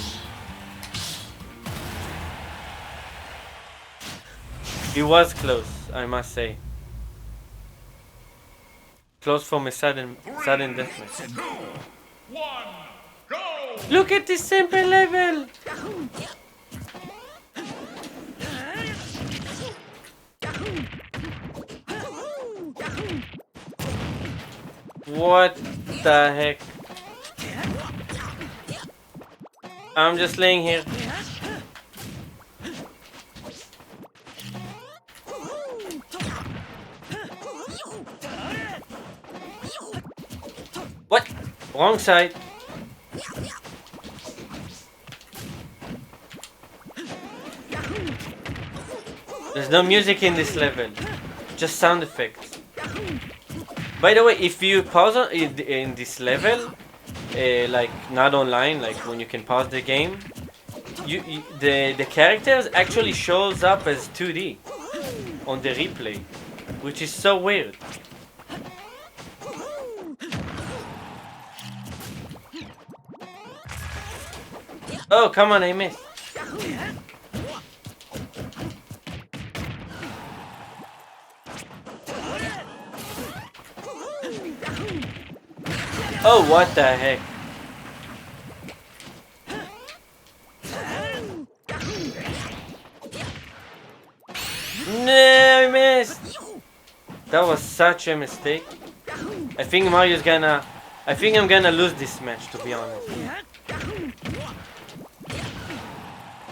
It was close, I must say. Close from a sudden deathmatch. 2, 1, go! Look at this simple level! What the heck? I'm just laying here. What? Wrong side. There's no music in this level, just sound effects. By the way, if you pause in this level, like not online, like when you can pause the game, the characters actually shows up as 2D on the replay, which is so weird. Oh, come on, I missed. Oh, what the heck? No, I missed. That was such a mistake. I think Mario's gonna... I think I'm gonna lose this match, to be honest.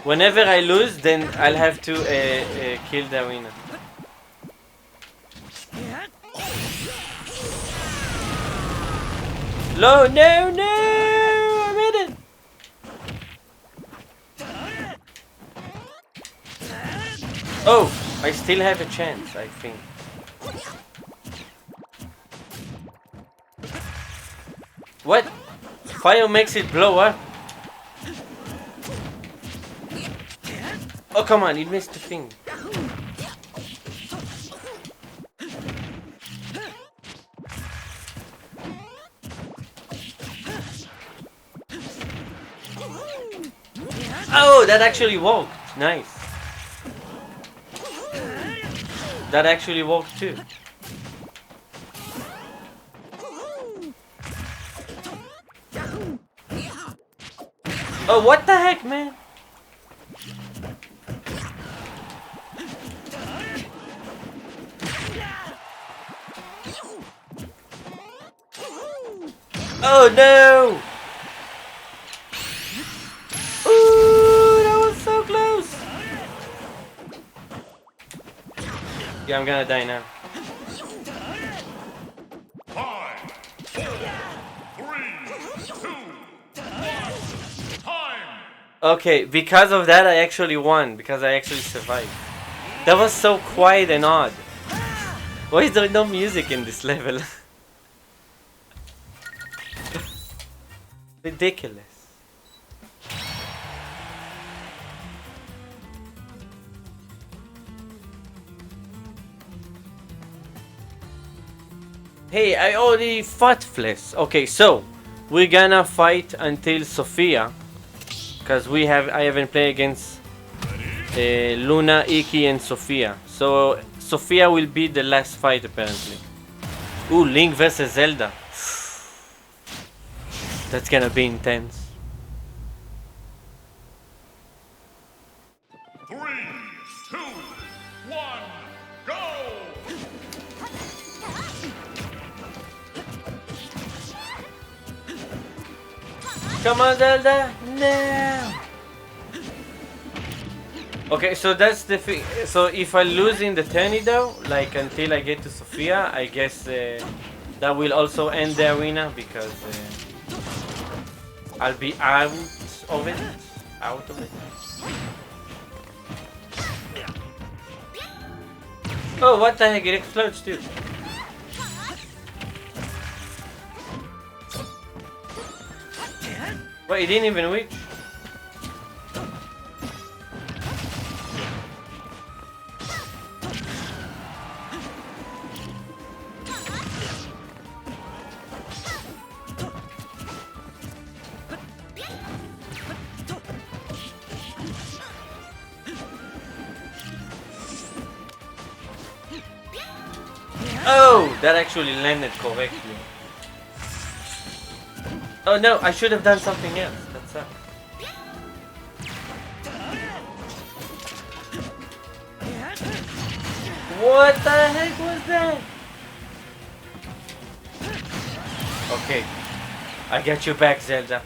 Whenever I lose, then I'll have to kill the winner. No, no, no! I made it! Oh, I still have a chance, I think. What? Fire makes it blow up? Oh, come on, it missed the thing. Oh, that actually worked. Nice. That actually worked too. Oh, what the heck, man? Oh no! Ooh, that was so close! Yeah, I'm gonna die now. 5, 4, 3, 2, 1, time! Okay, because of that I actually won, because I actually survived. That was so quiet and odd. Why is there no music in this level? Ridiculous. Hey, I already fought Flesh. Okay, so we're gonna fight until Sophia, cause I haven't played against Luna, Iki, and Sophia. So Sophia will be the last fight apparently. Ooh, Link versus Zelda. That's gonna be intense. 3, 2, 1, go! Come on, Zelda! No! Okay, so that's the thing. So if I lose in the tourney though, like until I get to Sophia, I guess that will also end the arena because I'll be out of it. Out of it. Oh, what the heck? It explodes too. Wait, it didn't even reach. Oh, that actually landed correctly. Oh no, I should have done something else. That sucks. What the heck was that? Okay, I got you back, Zelda.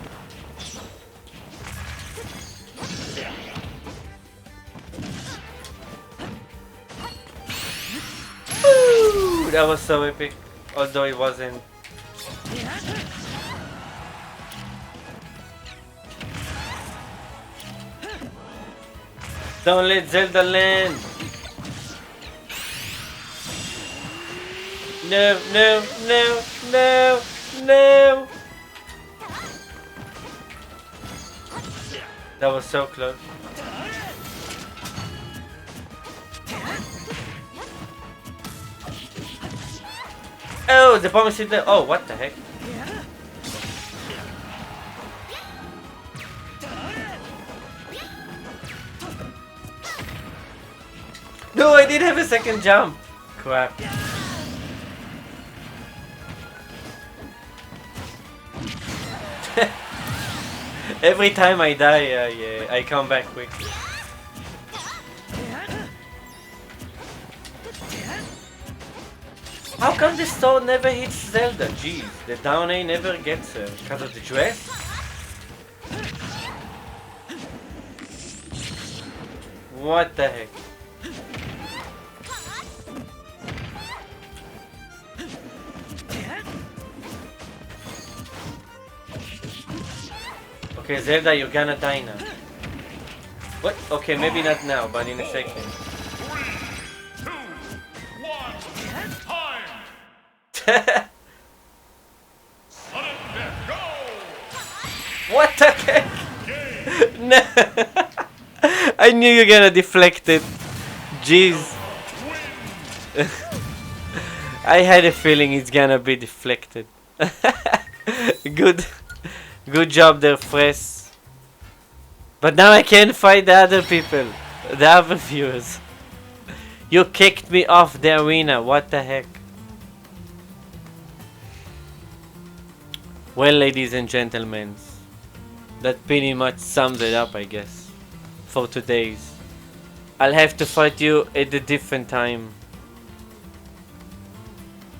Woo! That was so epic, although it wasn't. Don't let Zelda land! No, no, no, no, no! That was so close. Oh, the bomb is in there. Oh, what the heck? No, I did have a second jump. Crap. Every time I die, I come back quickly. How come the sword never hits Zelda? Jeez, the down A never gets her because of the dress? What the heck? Okay, Zelda, you're gonna die now. What? Okay, maybe not now, but in a second. 3, 2, 1, time! Sudden death, go! What the heck? No! I knew you were gonna deflect it. Jeez. I had a feeling it's gonna be deflected. Good job there, Fress. But now I can't fight the other people, the other viewers. You kicked me off the arena, what the heck? Well, ladies and gentlemen, that pretty much sums it up, I guess, for today's. I'll have to fight you at a different time.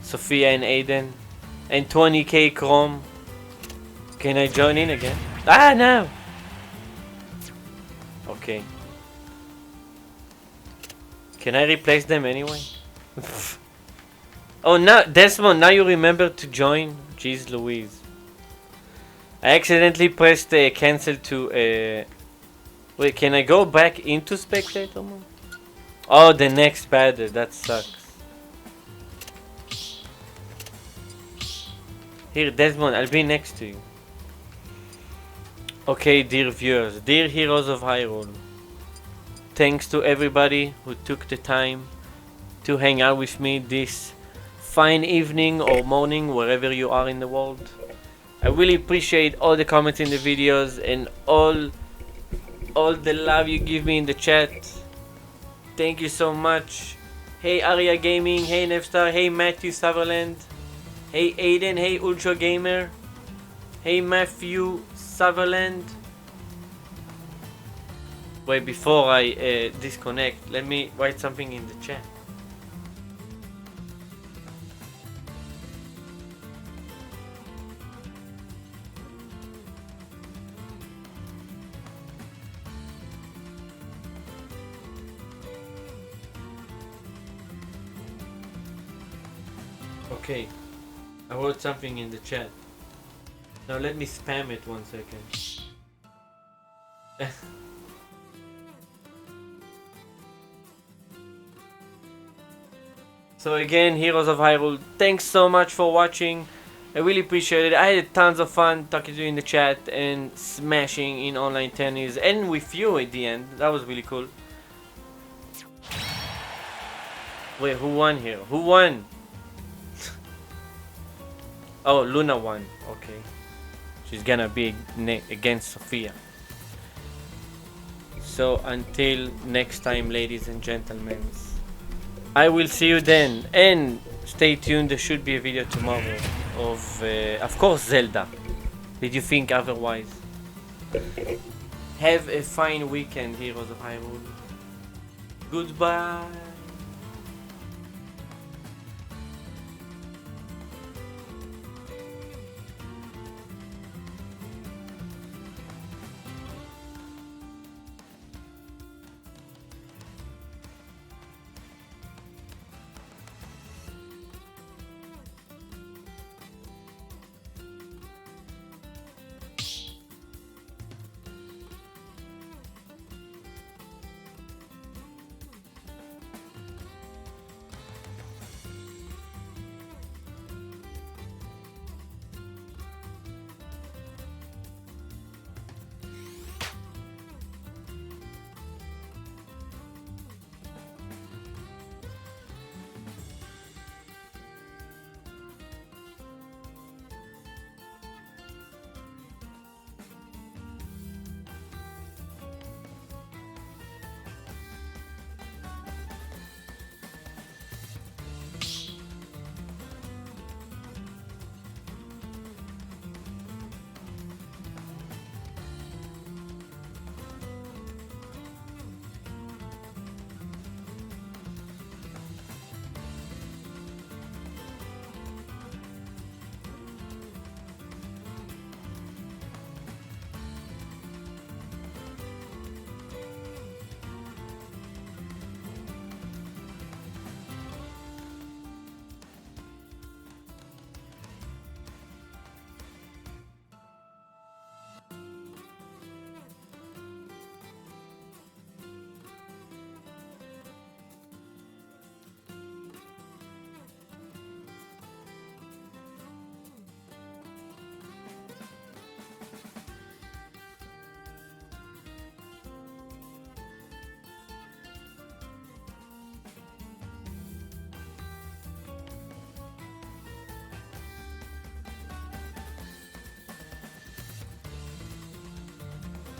Sophia and Aiden, and 20k Chrome. Can I join in again? Ah, no! Okay. Can I replace them anyway? Oh, now, Desmond, now you remember to join? Jeez Louise. I accidentally pressed cancel to... Wait, can I go back into spectator mode? Oh, the next battle. That sucks. Here, Desmond, I'll be next to you. Okay, dear viewers, dear heroes of Hyrule, thanks to everybody who took the time to hang out with me this fine evening or morning wherever you are in the world. I really appreciate all the comments in the videos and all the love you give me in the chat. Thank you so much. Hey Arya Gaming, hey Nevstar, hey Matthew Sutherland, hey Aiden, hey Ultra Gamer, hey Matthew Sutherland. Wait, before I disconnect, let me write something in the chat. Okay, I wrote something in the chat. Now let me spam it 1 second. So again, Heroes of Hyrule, thanks so much for watching. I really appreciate it. I had tons of fun talking to you in the chat and smashing in online tennis and with you at the end. That was really cool. Wait, who won here? Who won? Oh, Luna won. Okay. She's gonna be against Sophia. So until next time, ladies and gentlemen, I will see you then. And stay tuned, there should be a video tomorrow of course, Zelda. Did you think otherwise? Have a fine weekend, Heroes of Hyrule. Goodbye.